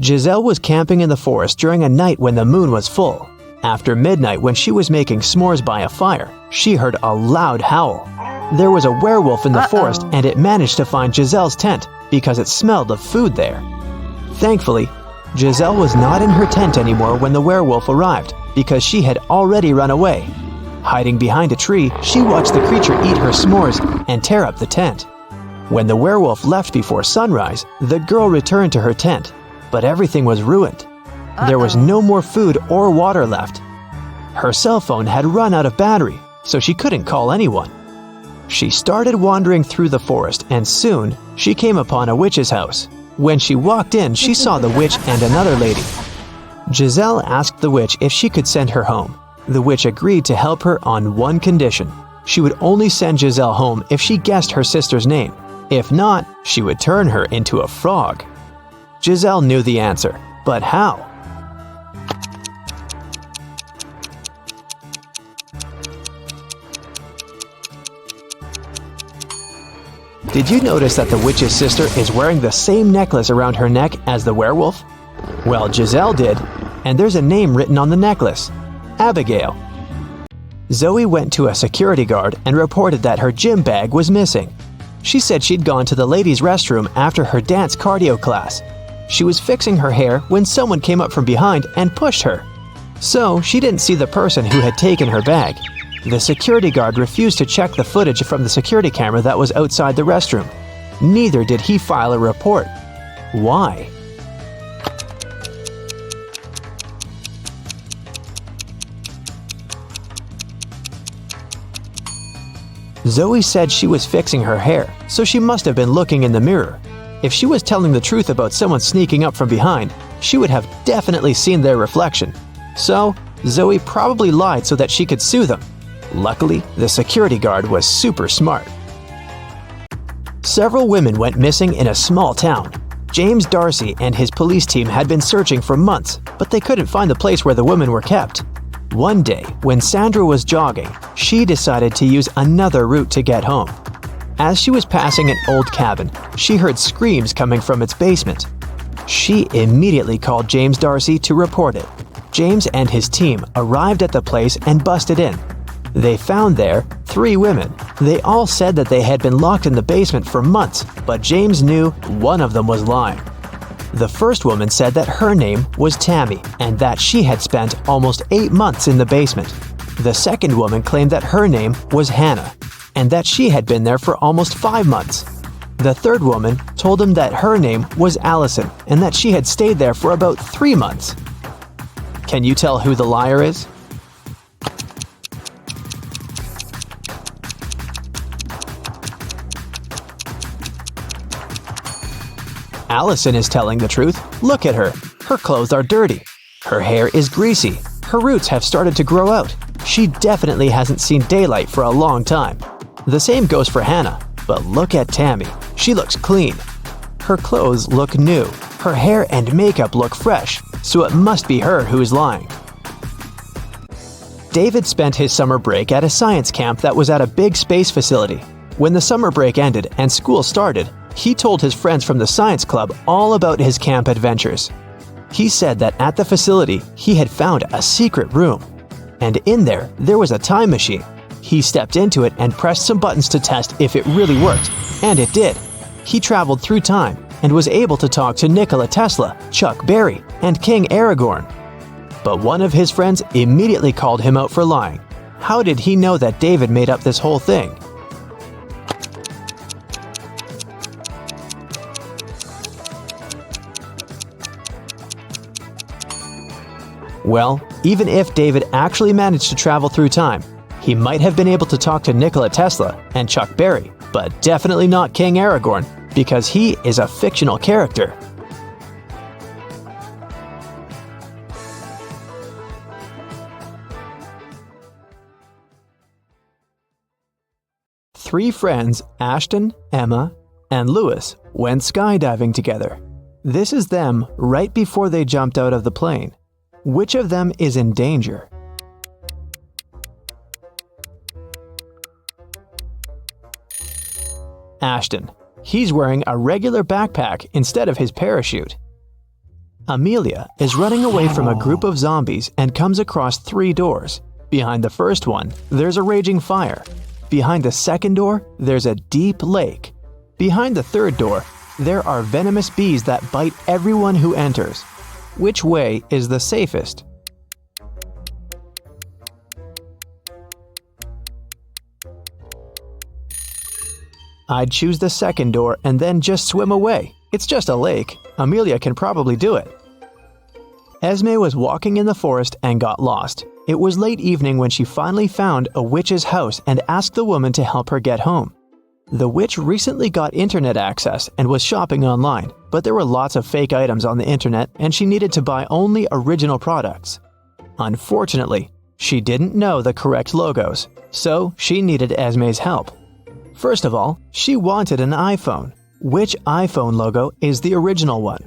Giselle was camping in the forest during a night when the moon was full. After midnight, when she was making s'mores by a fire, she heard a loud howl. There was a werewolf in the forest, and it managed to find Giselle's tent because it smelled of food there. Thankfully, Giselle was not in her tent anymore when the werewolf arrived because she had already run away. Hiding behind a tree, she watched the creature eat her s'mores and tear up the tent. When the werewolf left before sunrise, the girl returned to her tent, but everything was ruined. There was no more food or water left. Her cell phone had run out of battery, so she couldn't call anyone. She started wandering through the forest, and soon she came upon a witch's house. When she walked in, she saw the witch and another lady. Giselle asked the witch if she could send her home. The witch agreed to help her on one condition. She would only send Giselle home if she guessed her sister's name. If not, she would turn her into a frog. Giselle knew the answer, but how? Did you notice that the witch's sister is wearing the same necklace around her neck as the werewolf? Well, Giselle did, and there's a name written on the necklace: Abigail. Zoe went to a security guard and reported that her gym bag was missing. She said she'd gone to the ladies' restroom after her dance cardio class. She was fixing her hair when someone came up from behind and pushed her. So she didn't see the person who had taken her bag. The security guard refused to check the footage from the security camera that was outside the restroom. Neither did he file a report. Why? Zoe said she was fixing her hair, so she must have been looking in the mirror. If she was telling the truth about someone sneaking up from behind, she would have definitely seen their reflection. So, Zoe probably lied so that she could sue them. Luckily, the security guard was super smart. Several women went missing in a small town. James Darcy and his police team had been searching for months, but they couldn't find the place where the women were kept. One day, when Sandra was jogging, she decided to use another route to get home. As she was passing an old cabin, she heard screams coming from its basement. She immediately called James Darcy to report it. James and his team arrived at the place and busted in. They found there 3 women. They all said that they had been locked in the basement for months, but James knew one of them was lying. The first woman said that her name was Tammy and that she had spent almost 8 months in the basement. The second woman claimed that her name was Hannah and that she had been there for almost 5 months. The third woman told him that her name was Allison and that she had stayed there for about 3 months. Can you tell who the liar is? Allison is telling the truth. Look at her. Her clothes are dirty. Her hair is greasy. Her roots have started to grow out. She definitely hasn't seen daylight for a long time. The same goes for Hannah. But look at Tammy. She looks clean. Her clothes look new. Her hair and makeup look fresh, so it must be her who is lying. David spent his summer break at a science camp that was at a big space facility. When the summer break ended and school started, he told his friends from the science club all about his camp adventures. He said that at the facility, he had found a secret room. And in there was a time machine. He stepped into it and pressed some buttons to test if it really worked. And it did. He traveled through time and was able to talk to Nikola Tesla, Chuck Berry, and King Aragorn. But one of his friends immediately called him out for lying. How did he know that David made up this whole thing? Well, even if David actually managed to travel through time, he might have been able to talk to Nikola Tesla and Chuck Berry, but definitely not King Aragorn, because he is a fictional character. Three friends, Ashton, Emma, and Lewis, went skydiving together. This is them right before they jumped out of the plane. Which of them is in danger? Ashton. He's wearing a regular backpack instead of his parachute. Amelia is running away from a group of zombies and comes across 3 doors. Behind the first one, there's a raging fire. Behind the second door, there's a deep lake. Behind the third door, there are venomous bees that bite everyone who enters. Which way is the safest? I'd choose the second door and then just swim away. It's just a lake. Amelia can probably do it. Esme was walking in the forest and got lost. It was late evening when she finally found a witch's house and asked the woman to help her get home. The witch recently got internet access and was shopping online, but there were lots of fake items on the internet and she needed to buy only original products. Unfortunately, she didn't know the correct logos, so she needed Esme's help. First of all, she wanted an iPhone. Which iPhone logo is the original one?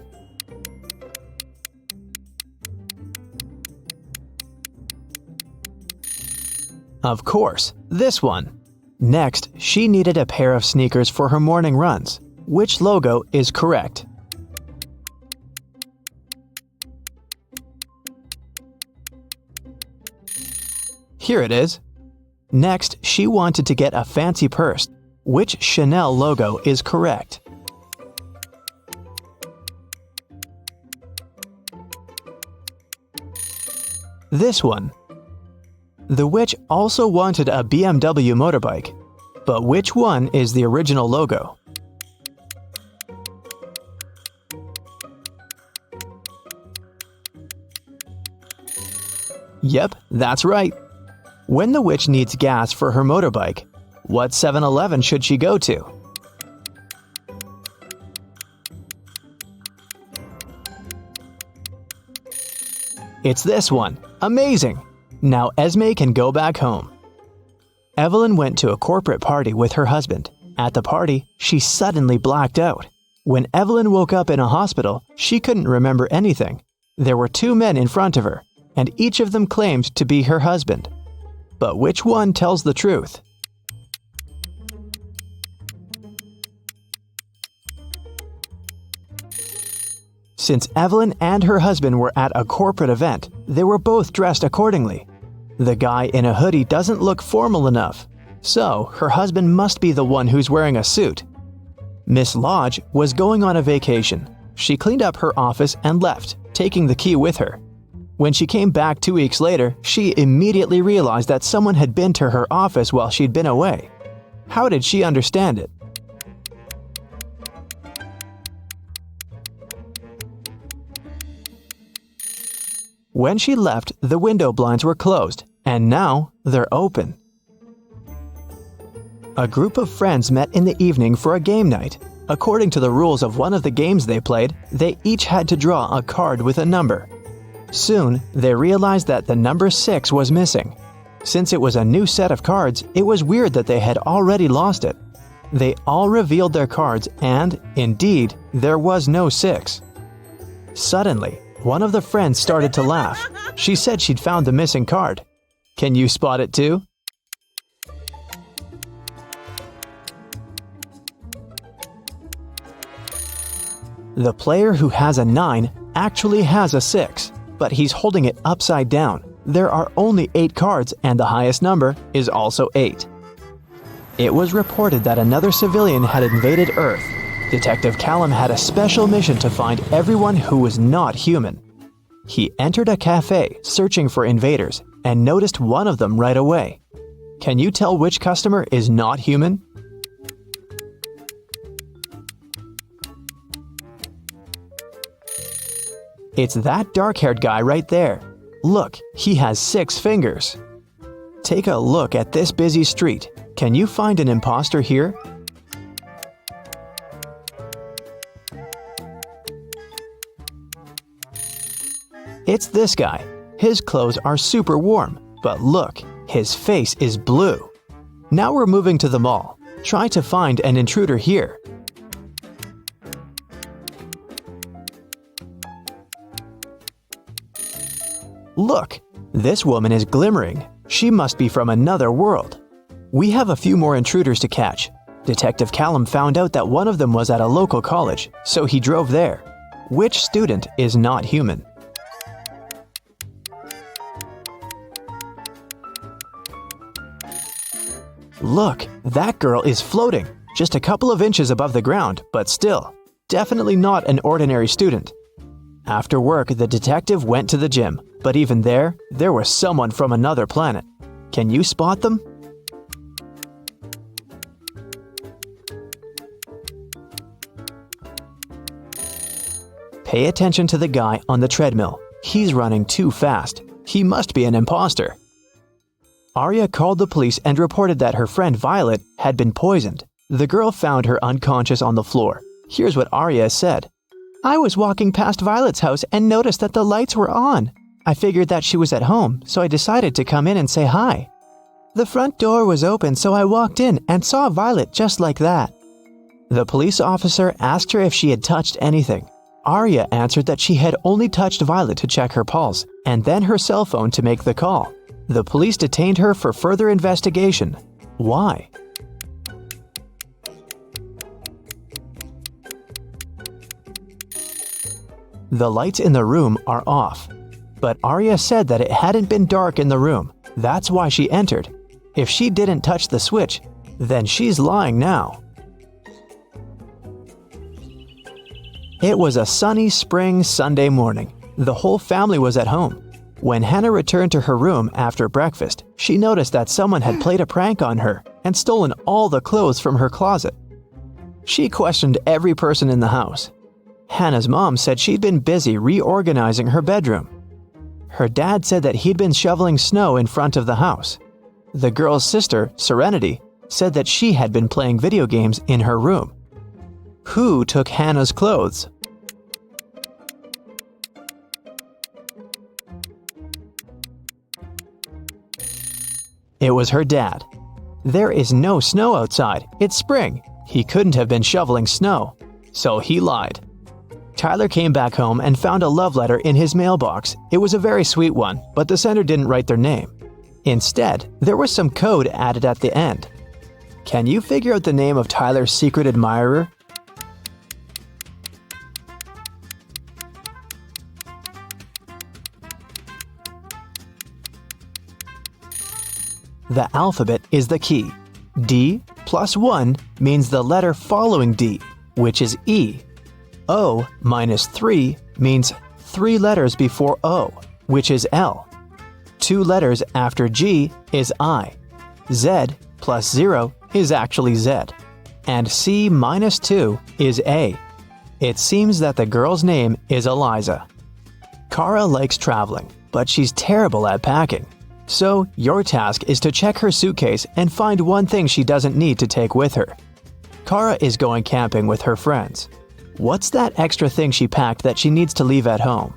Of course, this one. Next, she needed a pair of sneakers for her morning runs. Which logo is correct? Here it is. Next, she wanted to get a fancy purse. Which Chanel logo is correct? This one. The witch also wanted a BMW motorbike, but which one is the original logo? Yep, that's right. When the witch needs gas for her motorbike, what 7-Eleven should she go to? It's this one. Amazing! Now Esme can go back home. Evelyn went to a corporate party with her husband. At the party, she suddenly blacked out. When Evelyn woke up in a hospital, she couldn't remember anything. There were 2 men in front of her, and each of them claimed to be her husband. But which one tells the truth? Since Evelyn and her husband were at a corporate event, they were both dressed accordingly. The guy in a hoodie doesn't look formal enough, so her husband must be the one who's wearing a suit. Miss Lodge was going on a vacation. She cleaned up her office and left, taking the key with her. When she came back 2 weeks later, she immediately realized that someone had been to her office while she'd been away. How did she understand it? When she left, the window blinds were closed, and now they're open. A group of friends met in the evening for a game night. According to the rules of one of the games they played, they each had to draw a card with a number. Soon, they realized that the number 6 was missing. Since it was a new set of cards, it was weird that they had already lost it. They all revealed their cards and, indeed, there was no 6. Suddenly, one of the friends started to laugh. She said she'd found the missing card. Can you spot it too? The player who has a 9 actually has a 6, but he's holding it upside down. There are only 8 cards and the highest number is also 8. It was reported that another civilian had invaded Earth. Detective Callum had a special mission to find everyone who was not human. He entered a cafe searching for invaders and noticed one of them right away. Can you tell which customer is not human? It's that dark-haired guy right there. Look, he has 6 fingers. Take a look at this busy street. Can you find an imposter here? It's this guy. His clothes are super warm, but look, his face is blue. Now we're moving to the mall. Try to find an intruder here. Look, this woman is glimmering. She must be from another world. We have a few more intruders to catch. Detective Callum found out that one of them was at a local college, so he drove there. Which student is not human? Look, that girl is floating, just a couple of inches above the ground, but still, definitely not an ordinary student. After work, the detective went to the gym, but even there was someone from another planet. Can you spot them? Pay attention to the guy on the treadmill. He's running too fast. He must be an imposter. Arya called the police and reported that her friend Violet had been poisoned. The girl found her unconscious on the floor. Here's what Arya said. I was walking past Violet's house and noticed that the lights were on. I figured that she was at home, so I decided to come in and say hi. The front door was open, so I walked in and saw Violet just like that. The police officer asked her if she had touched anything. Arya answered that she had only touched Violet to check her pulse, and then her cell phone to make the call. The police detained her for further investigation. Why? The lights in the room are off. But Arya said that it hadn't been dark in the room. That's why she entered. If she didn't touch the switch, then she's lying now. It was a sunny spring Sunday morning. The whole family was at home. When Hannah returned to her room after breakfast, she noticed that someone had played a prank on her and stolen all the clothes from her closet. She questioned every person in the house. Hannah's mom said she'd been busy reorganizing her bedroom. Her dad said that he'd been shoveling snow in front of the house. The girl's sister, Serenity, said that she had been playing video games in her room. Who took Hannah's clothes? It was her dad. There is no snow outside. It's spring. He couldn't have been shoveling snow. So he lied. Tyler came back home and found a love letter in his mailbox. It was a very sweet one, but the sender didn't write their name. Instead, there was some code added at the end. Can you figure out the name of Tyler's secret admirer? The alphabet is the key. D plus 1 means the letter following D, which is E. O minus 3 means 3 letters before O, which is L. 2 letters after G is I. Z plus 0 is actually Z. And C minus 2 is A. It seems that the girl's name is Eliza. Kara likes traveling, but she's terrible at packing. So, your task is to check her suitcase and find one thing she doesn't need to take with her. Kara is going camping with her friends. What's that extra thing she packed that she needs to leave at home?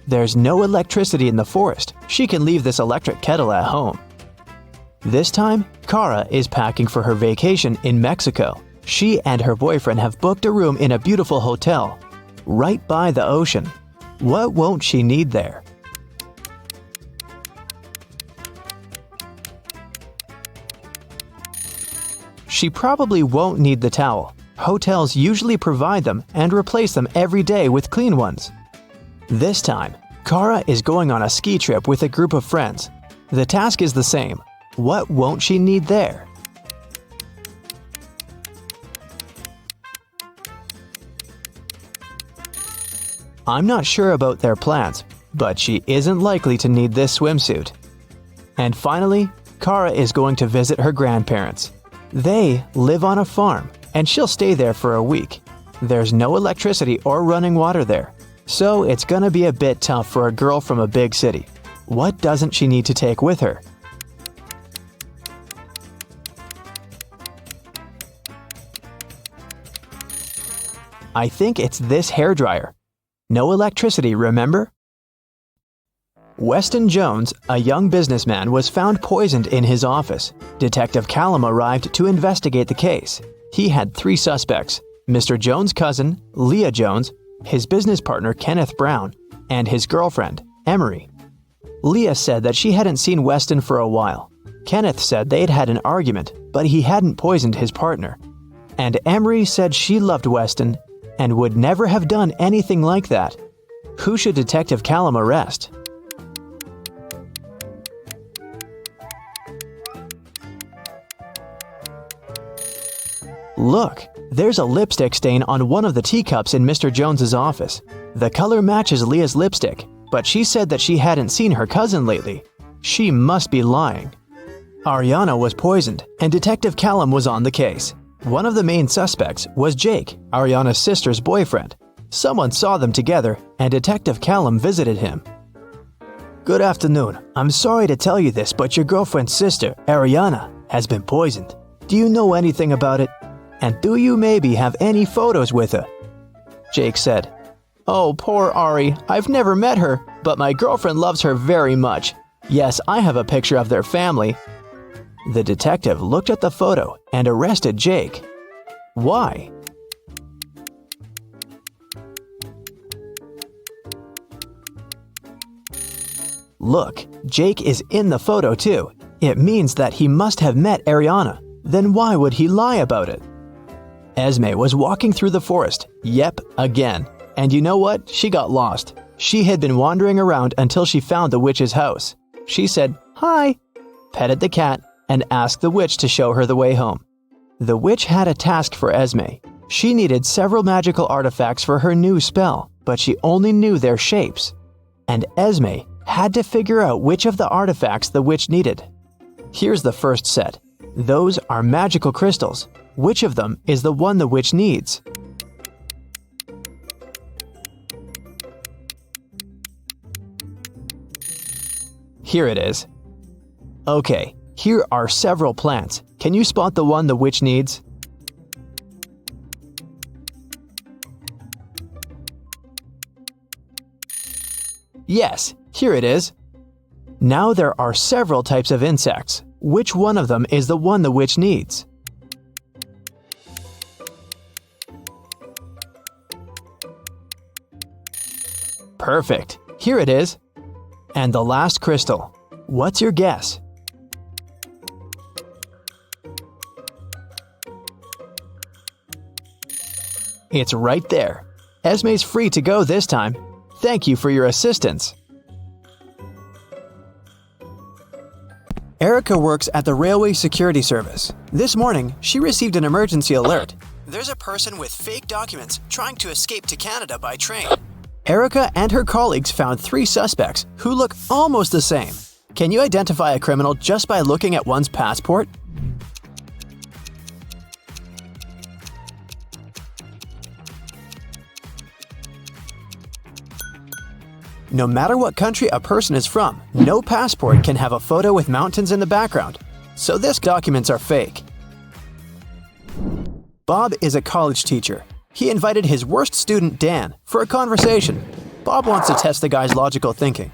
There's no electricity in the forest. She can leave this electric kettle at home. This time, Kara is packing for her vacation in Mexico. She and her boyfriend have booked a room in a beautiful hotel, right by the ocean. What won't she need there? She probably won't need the towel. Hotels usually provide them and replace them every day with clean ones. This time, Kara is going on a ski trip with a group of friends. The task is the same. What won't she need there? I'm not sure about their plans, but she isn't likely to need this swimsuit. And finally, Kara is going to visit her grandparents. They live on a farm, and she'll stay there for a week. There's no electricity or running water there, so it's gonna be a bit tough for a girl from a big city. What doesn't she need to take with her? I think it's this hairdryer. No electricity, remember? Weston Jones, a young businessman, was found poisoned in his office. Detective Callum arrived to investigate the case. He had 3 suspects: Mr. Jones' cousin, Leah Jones, his business partner Kenneth Brown, and his girlfriend, Emery. Leah said that she hadn't seen Weston for a while. Kenneth said they'd had an argument, but he hadn't poisoned his partner. And Emery said she loved Weston and would never have done anything like that. Who should Detective Callum arrest? Look, there's a lipstick stain on one of the teacups in Mr. Jones's office. The color matches Leah's lipstick, but she said that she hadn't seen her cousin lately. She must be lying. Ariana was poisoned, and Detective Callum was on the case. One of the main suspects was Jake, Ariana's sister's boyfriend. Someone saw them together, and Detective Callum visited him. Good afternoon. I'm sorry to tell you this, but your girlfriend's sister, Ariana, has been poisoned. Do you know anything about it? And do you maybe have any photos with her? Jake said, Oh, poor Ari. I've never met her, but my girlfriend loves her very much. Yes, I have a picture of their family. The detective looked at the photo and arrested Jake. Why? Look, Jake is in the photo too. It means that he must have met Ariana. Then why would he lie about it? Esme was walking through the forest. Yep, again. And you know what? She got lost. She had been wandering around until she found the witch's house. She said, Hi, petted the cat, and asked the witch to show her the way home. The witch had a task for Esme. She needed several magical artifacts for her new spell, but she only knew their shapes. And Esme had to figure out which of the artifacts the witch needed. Here's the first set. Those are magical crystals. Which of them is the one the witch needs? Here it is. Okay, here are several plants. Can you spot the one the witch needs? Yes, here it is. Now there are several types of insects. Which one of them is the one the witch needs? Perfect. Here it is. And the last crystal. What's your guess? It's right there. Esme's free to go this time. Thank you for your assistance. Erica works at the Railway Security Service. This morning, she received an emergency alert. There's a person with fake documents trying to escape to Canada by train. Erica and her colleagues found 3 suspects who look almost the same. Can you identify a criminal just by looking at one's passport? No matter what country a person is from, no passport can have a photo with mountains in the background, so these documents are fake. Bob is a college teacher. He invited his worst student, Dan, for a conversation. Bob wants to test the guy's logical thinking.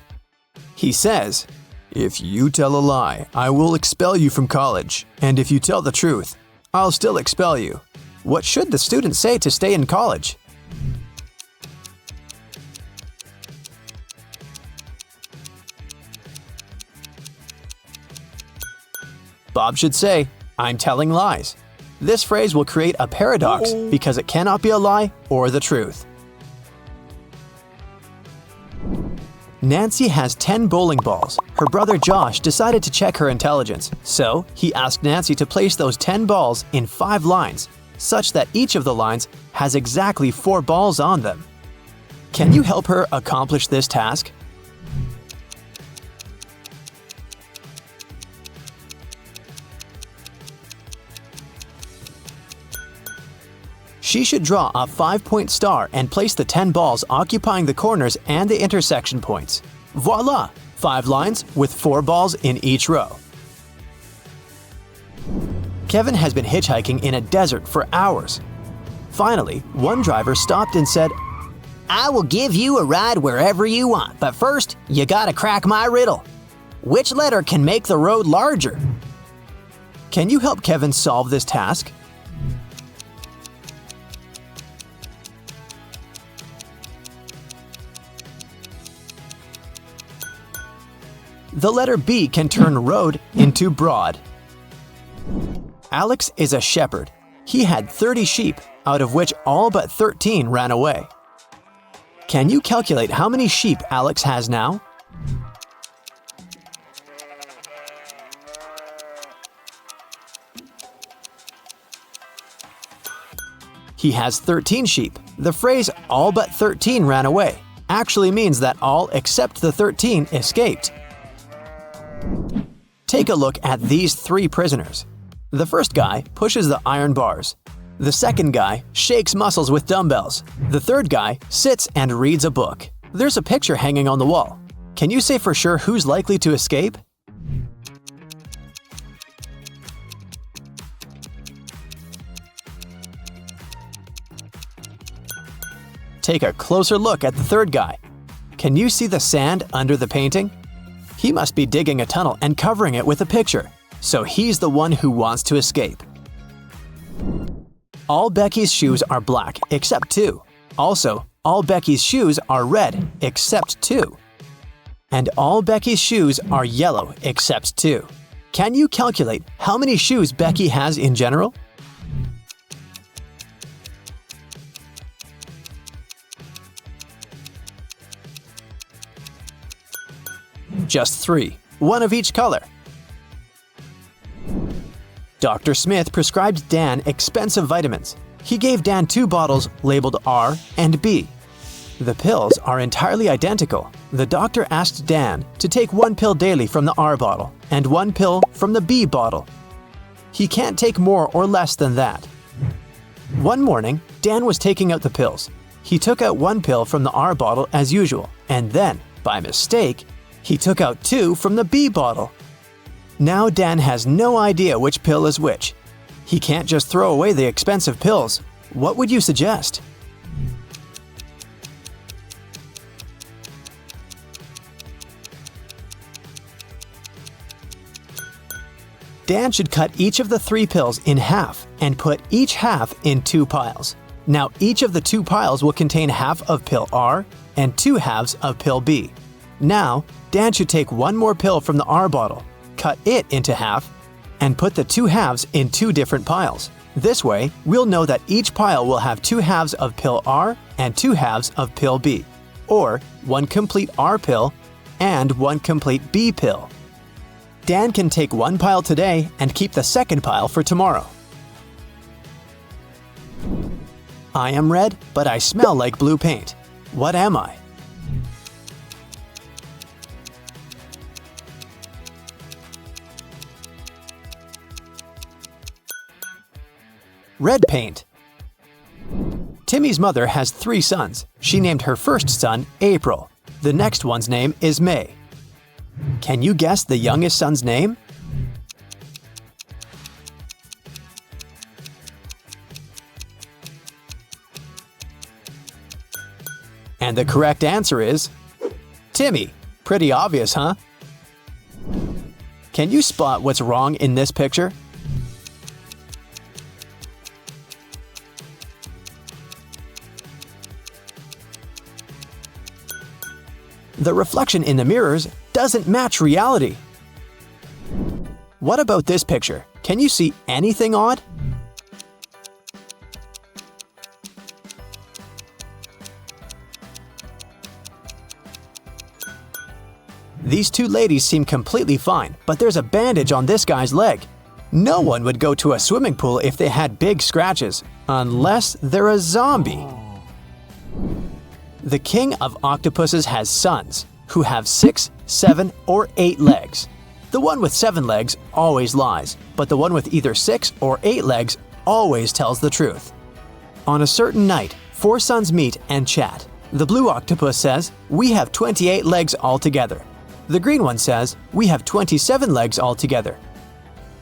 He says, "If you tell a lie, I will expel you from college, and if you tell the truth, I'll still expel you." What should the student say to stay in college? Bob should say, "I'm telling lies." This phrase will create a paradox because it cannot be a lie or the truth. Nancy has 10 bowling balls. Her brother Josh decided to check her intelligence, so he asked Nancy to place those 10 balls in 5 lines, such that each of the lines has exactly 4 balls on them. Can you help her accomplish this task? She should draw a 5-point star and place the 10 balls occupying the corners and the intersection points. Voila! 5 lines with 4 balls in each row. Kevin has been hitchhiking in a desert for hours. Finally, one driver stopped and said, I will give you a ride wherever you want, but first, you gotta crack my riddle. Which letter can make the road larger? Can you help Kevin solve this task? The letter B can turn road into broad. Alex is a shepherd. He had 30 sheep, out of which all but 13 ran away. Can you calculate how many sheep Alex has now? He has 13 sheep. The phrase "all but 13 ran away" actually means that all except the 13 escaped. Take a look at these 3 prisoners. The first guy pushes the iron bars. The second guy shakes muscles with dumbbells. The third guy sits and reads a book. There's a picture hanging on the wall. Can you say for sure who's likely to escape? Take a closer look at the third guy. Can you see the sand under the painting? He must be digging a tunnel and covering it with a picture, so he's the one who wants to escape. All Becky's shoes are black except 2. Also, all Becky's shoes are red except 2. And all Becky's shoes are yellow except 2. Can you calculate how many shoes Becky has in general? Just 3, one of each color. Dr. Smith prescribed Dan expensive vitamins. He gave Dan 2 bottles labeled R and B. The pills are entirely identical. The doctor asked Dan to take 1 pill daily from the R bottle and 1 pill from the B bottle. He can't take more or less than that. One morning, Dan was taking out the pills. He took out 1 pill from the R bottle as usual, and then, by mistake, he took out 2 from the B bottle. Now Dan has no idea which pill is which. He can't just throw away the expensive pills. What would you suggest? Dan should cut each of the 3 pills in half and put each half in 2 piles. Now each of the 2 piles will contain half of pill R and 2 halves of pill B. Now, Dan should take 1 more pill from the R bottle, cut it into half, and put the 2 halves in 2 different piles. This way, we'll know that each pile will have 2 halves of pill R and 2 halves of pill B, or 1 complete R pill and 1 complete B pill. Dan can take one pile today and keep the second pile for tomorrow. I am red, but I smell like blue paint. What am I? Red paint. Timmy's mother has 3 sons. She named her first son April. The next one's name is May. Can you guess the youngest son's name? And the correct answer is Timmy. Pretty obvious, huh? Can you spot what's wrong in this picture? The reflection in the mirrors doesn't match reality. What about this picture? Can you see anything odd? These 2 ladies seem completely fine, but there's a bandage on this guy's leg. No one would go to a swimming pool if they had big scratches, unless they're a zombie. The king of octopuses has sons, who have 6, 7, or 8 legs. The one with 7 legs always lies, but the one with either 6 or 8 legs always tells the truth. On a certain night, 4 sons meet and chat. The blue octopus says, "We have 28 legs altogether." The green one says, "We have 27 legs altogether."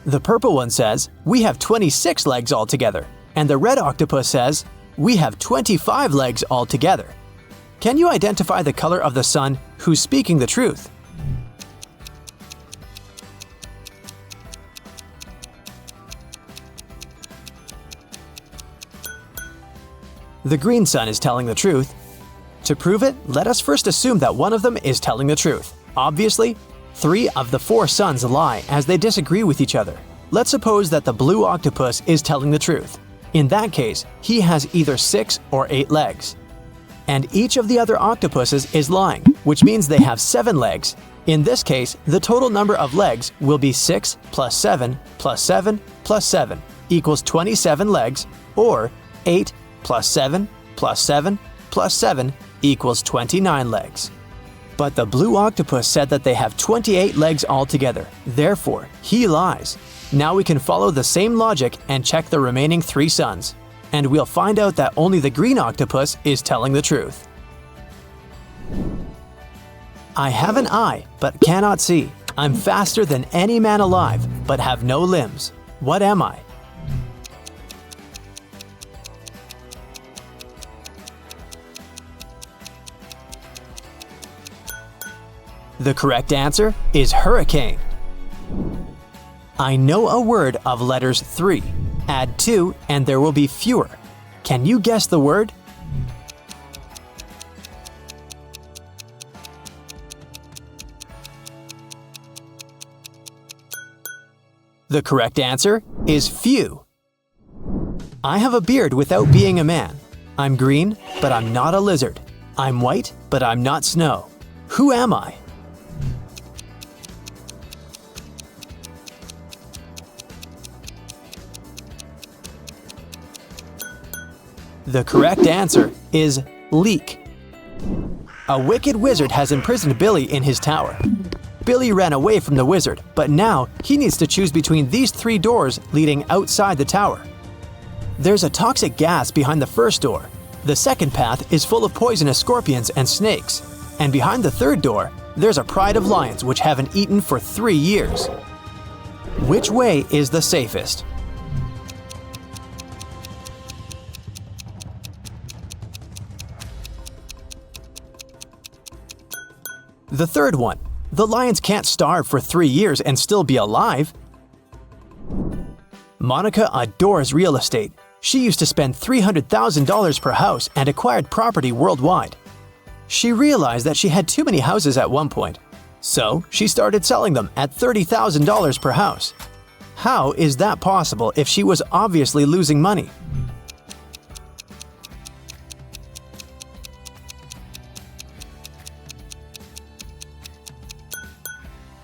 The purple one says, "We have 26 legs altogether." And the red octopus says, "We have 25 legs altogether." Can you identify the color of the sun who's speaking the truth? The green sun is telling the truth. To prove it, let us first assume that one of them is telling the truth. Obviously, 3 of the 4 sons lie as they disagree with each other. Let's suppose that the blue octopus is telling the truth. In that case, he has either 6 or 8 legs. And each of the other octopuses is lying, which means they have 7 legs. In this case, the total number of legs will be 6 plus 7 plus 7 plus 7 equals 27 legs, or 8 plus 7 plus 7 plus 7 equals 29 legs. But the blue octopus said that they have 28 legs altogether. Therefore, he lies. Now we can follow the same logic and check the remaining 3 sons. And we'll find out that only the green octopus is telling the truth. I have an eye, but cannot see. I'm faster than any man alive, but have no limbs. What am I? The correct answer is hurricane. I know a word of letters 3. Add 2 and there will be fewer. Can you guess the word? The correct answer is few. I have a beard without being a man. I'm green, but I'm not a lizard. I'm white, but I'm not snow. Who am I? The correct answer is leak. A wicked wizard has imprisoned Billy in his tower. Billy ran away from the wizard, but now he needs to choose between these 3 doors leading outside the tower. There's a toxic gas behind the first door. The second path is full of poisonous scorpions and snakes. And behind the third door, there's a pride of lions which haven't eaten for 3 years. Which way is the safest? The third one. The lions can't starve for 3 years and still be alive. Monica adores real estate. She used to spend $300,000 per house and acquired property worldwide. She realized that she had too many houses at one point, so she started selling them at $30,000 per house. How is that possible if she was obviously losing money?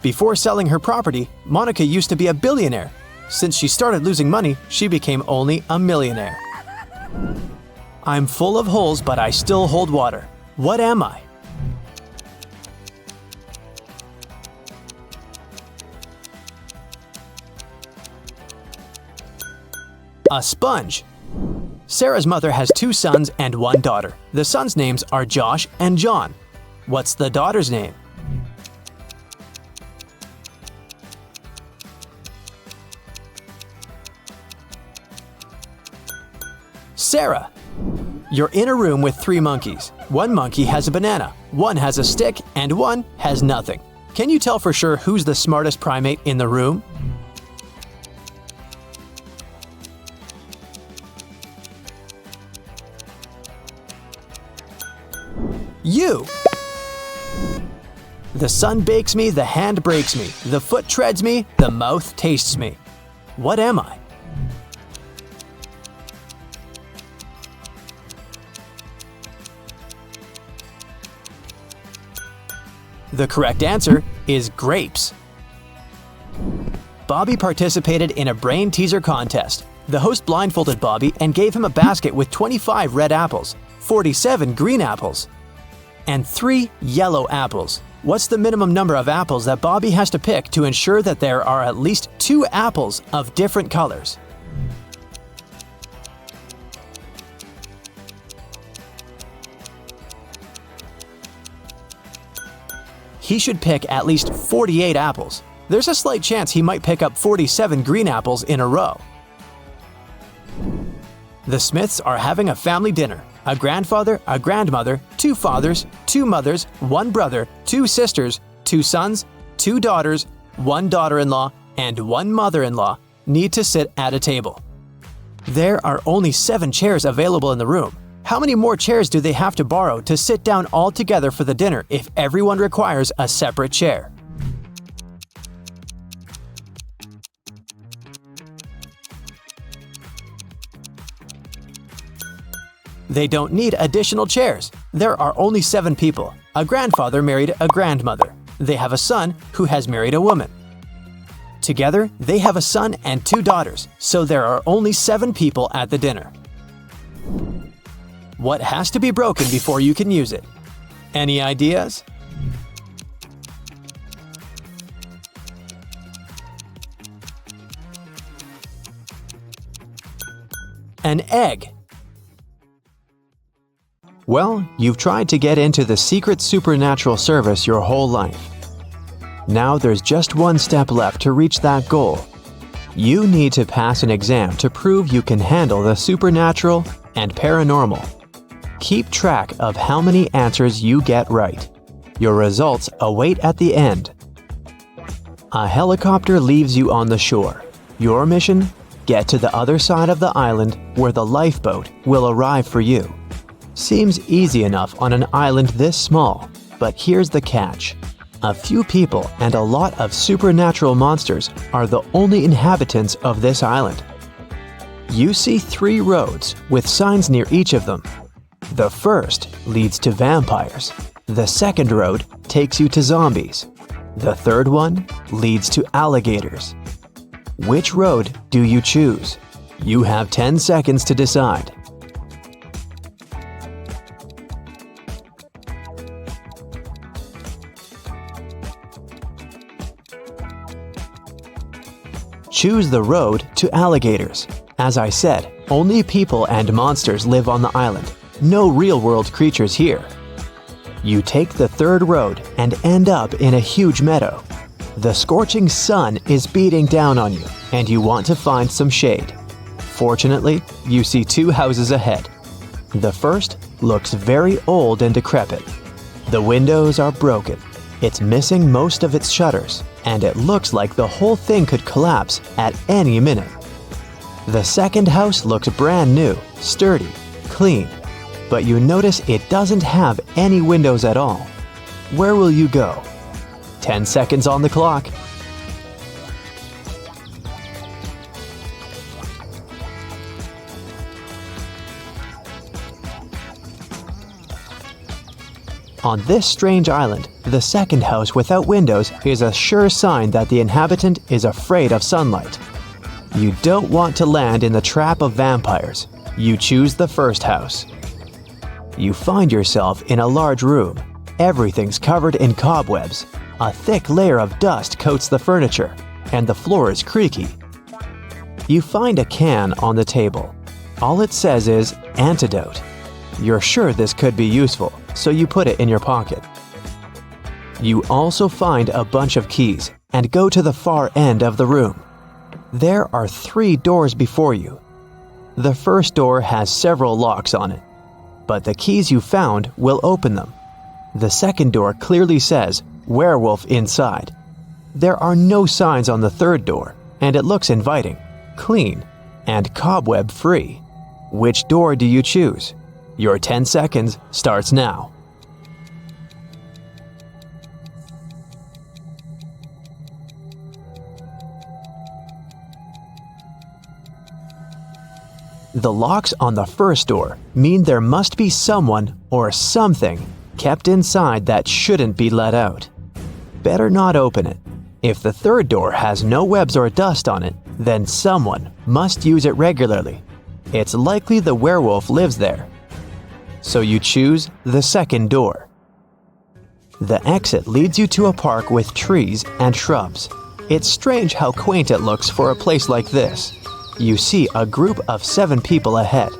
Before selling her property, Monica used to be a billionaire. Since she started losing money, she became only a millionaire. I'm full of holes, but I still hold water. What am I? A sponge. Sarah's mother has 2 sons and 1 daughter. The sons' names are Josh and John. What's the daughter's name? Sarah. You're in a room with 3 monkeys. 1 monkey has a banana, 1 has a stick, and 1 has nothing. Can you tell for sure who's the smartest primate in the room? You! The sun bakes me, the hand breaks me, the foot treads me, the mouth tastes me. What am I? The correct answer is grapes. Bobby participated in a brain teaser contest. The host blindfolded Bobby and gave him a basket with 25 red apples, 47 green apples, and 3 yellow apples. What's the minimum number of apples that Bobby has to pick to ensure that there are at least 2 apples of different colors? He should pick at least 48 apples. There's a slight chance he might pick up 47 green apples in a row. The Smiths are having a family dinner. A grandfather, a grandmother, 2 fathers, 2 mothers, 1 brother, 2 sisters, 2 sons, 2 daughters, 1 daughter-in-law, and 1 mother-in-law need to sit at a table. There are only 7 chairs available in the room. How many more chairs do they have to borrow to sit down all together for the dinner if everyone requires a separate chair? They don't need additional chairs. There are only 7 people. A grandfather married a grandmother. They have a son who has married a woman. Together, they have a son and 2 daughters, so there are only 7 people at the dinner. What has to be broken before you can use it? Any ideas? An egg. Well, you've tried to get into the secret supernatural service your whole life. Now there's just 1 step left to reach that goal. You need to pass an exam to prove you can handle the supernatural and paranormal. Keep track of how many answers you get right. Your results await at the end. A helicopter leaves you on the shore. Your mission? Get to the other side of the island where the lifeboat will arrive for you. Seems easy enough on an island this small, but here's the catch. A few people and a lot of supernatural monsters are the only inhabitants of this island. You see 3 roads with signs near each of them. The first leads to vampires. The second road takes you to zombies. The third one leads to alligators. Which road do you choose? You have 10 seconds to decide. Choose the road to alligators. As I said, only people and monsters live on the island. No real-world creatures here. You take the third road and end up in a huge meadow. The scorching sun is beating down on you, and you want to find some shade. Fortunately, you see 2 houses ahead. The first looks very old and decrepit. The windows are broken. It's missing most of its shutters, and it looks like the whole thing could collapse at any minute. The second house looks brand new, sturdy, clean, but you notice it doesn't have any windows at all. Where will you go? 10 seconds on the clock. On this strange island, the second house without windows is a sure sign that the inhabitant is afraid of sunlight. You don't want to land in the trap of vampires. You choose the first house. You find yourself in a large room. Everything's covered in cobwebs. A thick layer of dust coats the furniture, and the floor is creaky. You find a can on the table. All it says is antidote. You're sure this could be useful, so you put it in your pocket. You also find a bunch of keys and go to the far end of the room. There are 3 doors before you. The first door has several locks on it, but the keys you found will open them. The second door clearly says werewolf inside. There are no signs on the third door, and it looks inviting, clean, and cobweb-free. Which door do you choose? Your 10 seconds starts now. The locks on the first door mean there must be someone or something kept inside that shouldn't be let out. Better not open it. If the third door has no webs or dust on it, then someone must use it regularly. It's likely the werewolf lives there. So you choose the second door. The exit leads you to a park with trees and shrubs. It's strange how quaint it looks for a place like this. You see a group of 7 people ahead.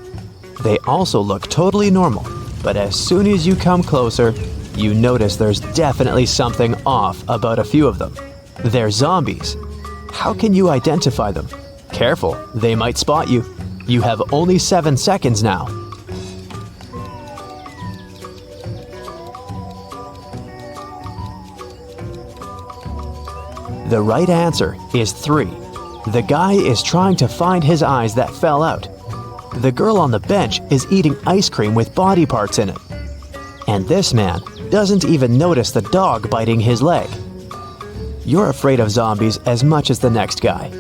They also look totally normal, but as soon as you come closer, you notice there's definitely something off about a few of them. They're zombies. How can you identify them? Careful, they might spot you. You have only 7 seconds now. The right answer is 3. The guy is trying to find his eyes that fell out. The girl on the bench is eating ice cream with body parts in it. And this man doesn't even notice the dog biting his leg. You're afraid of zombies as much as the next guy.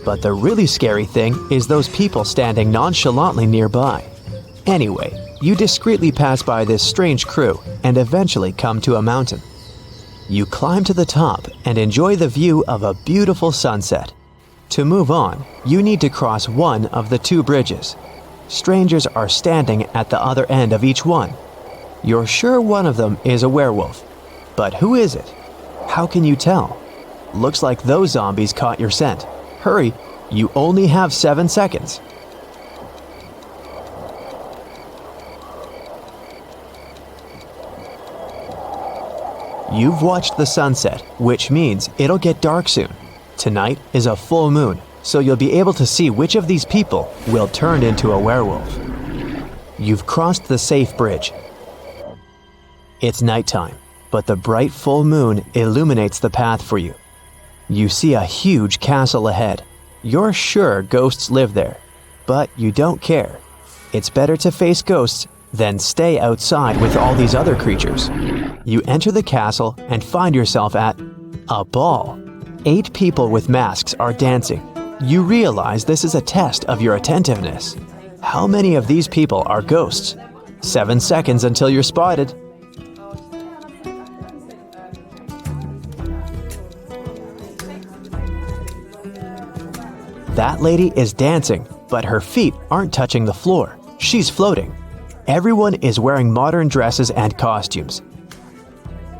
But the really scary thing is those people standing nonchalantly nearby. Anyway, you discreetly pass by this strange crew and eventually come to a mountain. You climb to the top and enjoy the view of a beautiful sunset. To move on, you need to cross one of the 2 bridges. Strangers are standing at the other end of each one. You're sure one of them is a werewolf. But who is it? How can you tell? Looks like those zombies caught your scent. Hurry, you only have 7 seconds. You've watched the sunset, which means it'll get dark soon. Tonight is a full moon, so you'll be able to see which of these people will turn into a werewolf. You've crossed the safe bridge. It's nighttime, but the bright full moon illuminates the path for you. You see a huge castle ahead. You're sure ghosts live there, but you don't care. It's better to face ghosts than stay outside with all these other creatures. You enter the castle and find yourself at a ball. 8 people with masks are dancing. You realize this is a test of your attentiveness. How many of these people are ghosts? 7 seconds until you're spotted. That lady is dancing, but her feet aren't touching the floor. She's floating. Everyone is wearing modern dresses and costumes.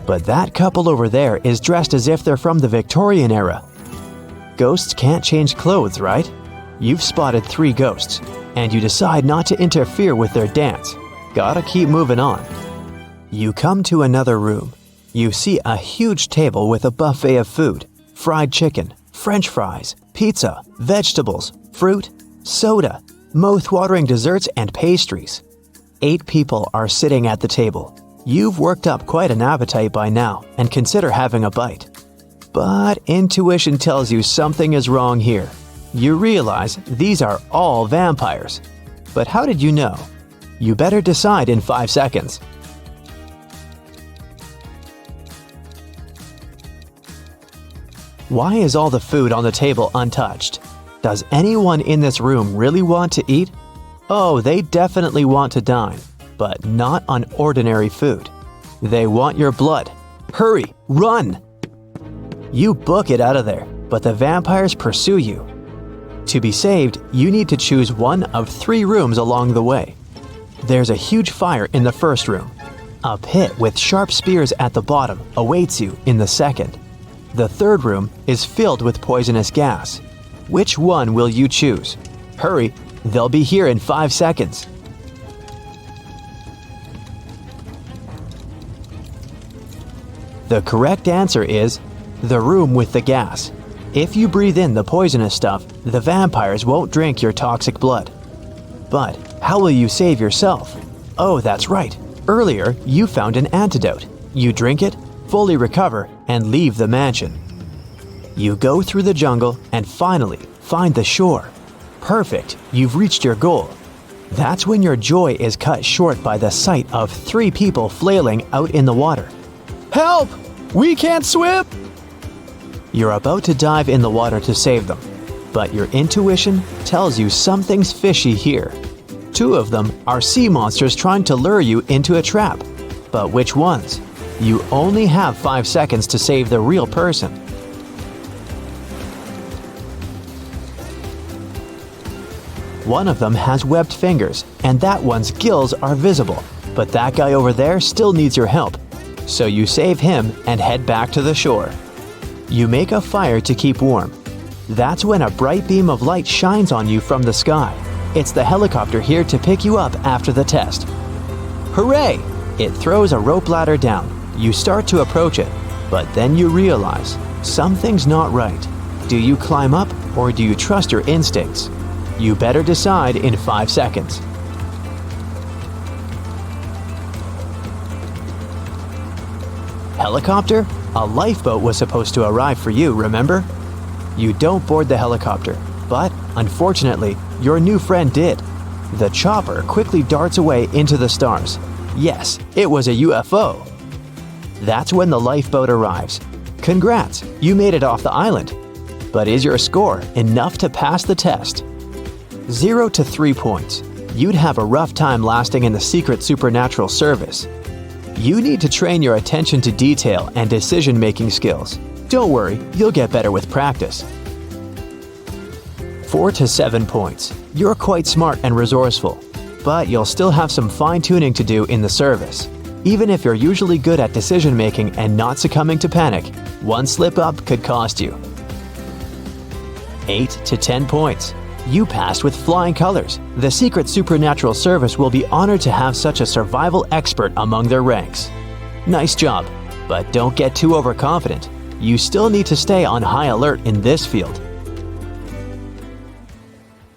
But that couple over there is dressed as if they're from the Victorian era. Ghosts can't change clothes, right? You've spotted 3 ghosts, and you decide not to interfere with their dance. Gotta keep moving on. You come to another room. You see a huge table with a buffet of food. Fried chicken, French fries, pizza, vegetables, fruit, soda, mouth-watering desserts and pastries. 8 people are sitting at the table. You've worked up quite an appetite by now and consider having a bite. But intuition tells you something is wrong here. You realize these are all vampires. But how did you know? You better decide in 5 seconds. Why is all the food on the table untouched? Does anyone in this room really want to eat? Oh, they definitely want to dine, but not on ordinary food. They want your blood. Hurry, run! You book it out of there, but the vampires pursue you. To be saved, you need to choose one of 3 rooms along the way. There's a huge fire in the first room. A pit with sharp spears at the bottom awaits you in the second. The third room is filled with poisonous gas. Which one will you choose? Hurry, they'll be here in 5 seconds. The correct answer is the room with the gas. If you breathe in the poisonous stuff, the vampires won't drink your toxic blood. But how will you save yourself? Oh, that's right. Earlier, you found an antidote. You drink it, fully recover, and leave the mansion. You go through the jungle and finally find the shore. Perfect, you've reached your goal. That's when your joy is cut short by the sight of 3 people flailing out in the water. Help! We can't swim! You're about to dive in the water to save them, but your intuition tells you something's fishy here. 2 of them are sea monsters trying to lure you into a trap. But which ones? You only have 5 seconds to save the real person. One of them has webbed fingers, and that one's gills are visible. But that guy over there still needs your help. So you save him and head back to the shore. You make a fire to keep warm. That's when a bright beam of light shines on you from the sky. It's the helicopter here to pick you up after the test. Hooray! It throws a rope ladder down. You start to approach it, but then you realize something's not right. Do you climb up or do you trust your instincts? You better decide in 5 seconds. Helicopter? A lifeboat was supposed to arrive for you, remember? You don't board the helicopter, but unfortunately, your new friend did. The chopper quickly darts away into the stars. Yes, it was a UFO. That's when the lifeboat arrives. Congrats, you made it off the island. But is your score enough to pass the test? 0 to 3 points. You'd have a rough time lasting in the secret supernatural service. You need to train your attention to detail and decision-making skills. Don't worry, you'll get better with practice. 4 to 7 points. You're quite smart and resourceful, but you'll still have some fine-tuning to do in the service. Even if you're usually good at decision-making and not succumbing to panic, one slip-up could cost you. 8 to 10 points. You passed with flying colors. The Secret Supernatural Service will be honored to have such a survival expert among their ranks. Nice job, but don't get too overconfident. You still need to stay on high alert in this field.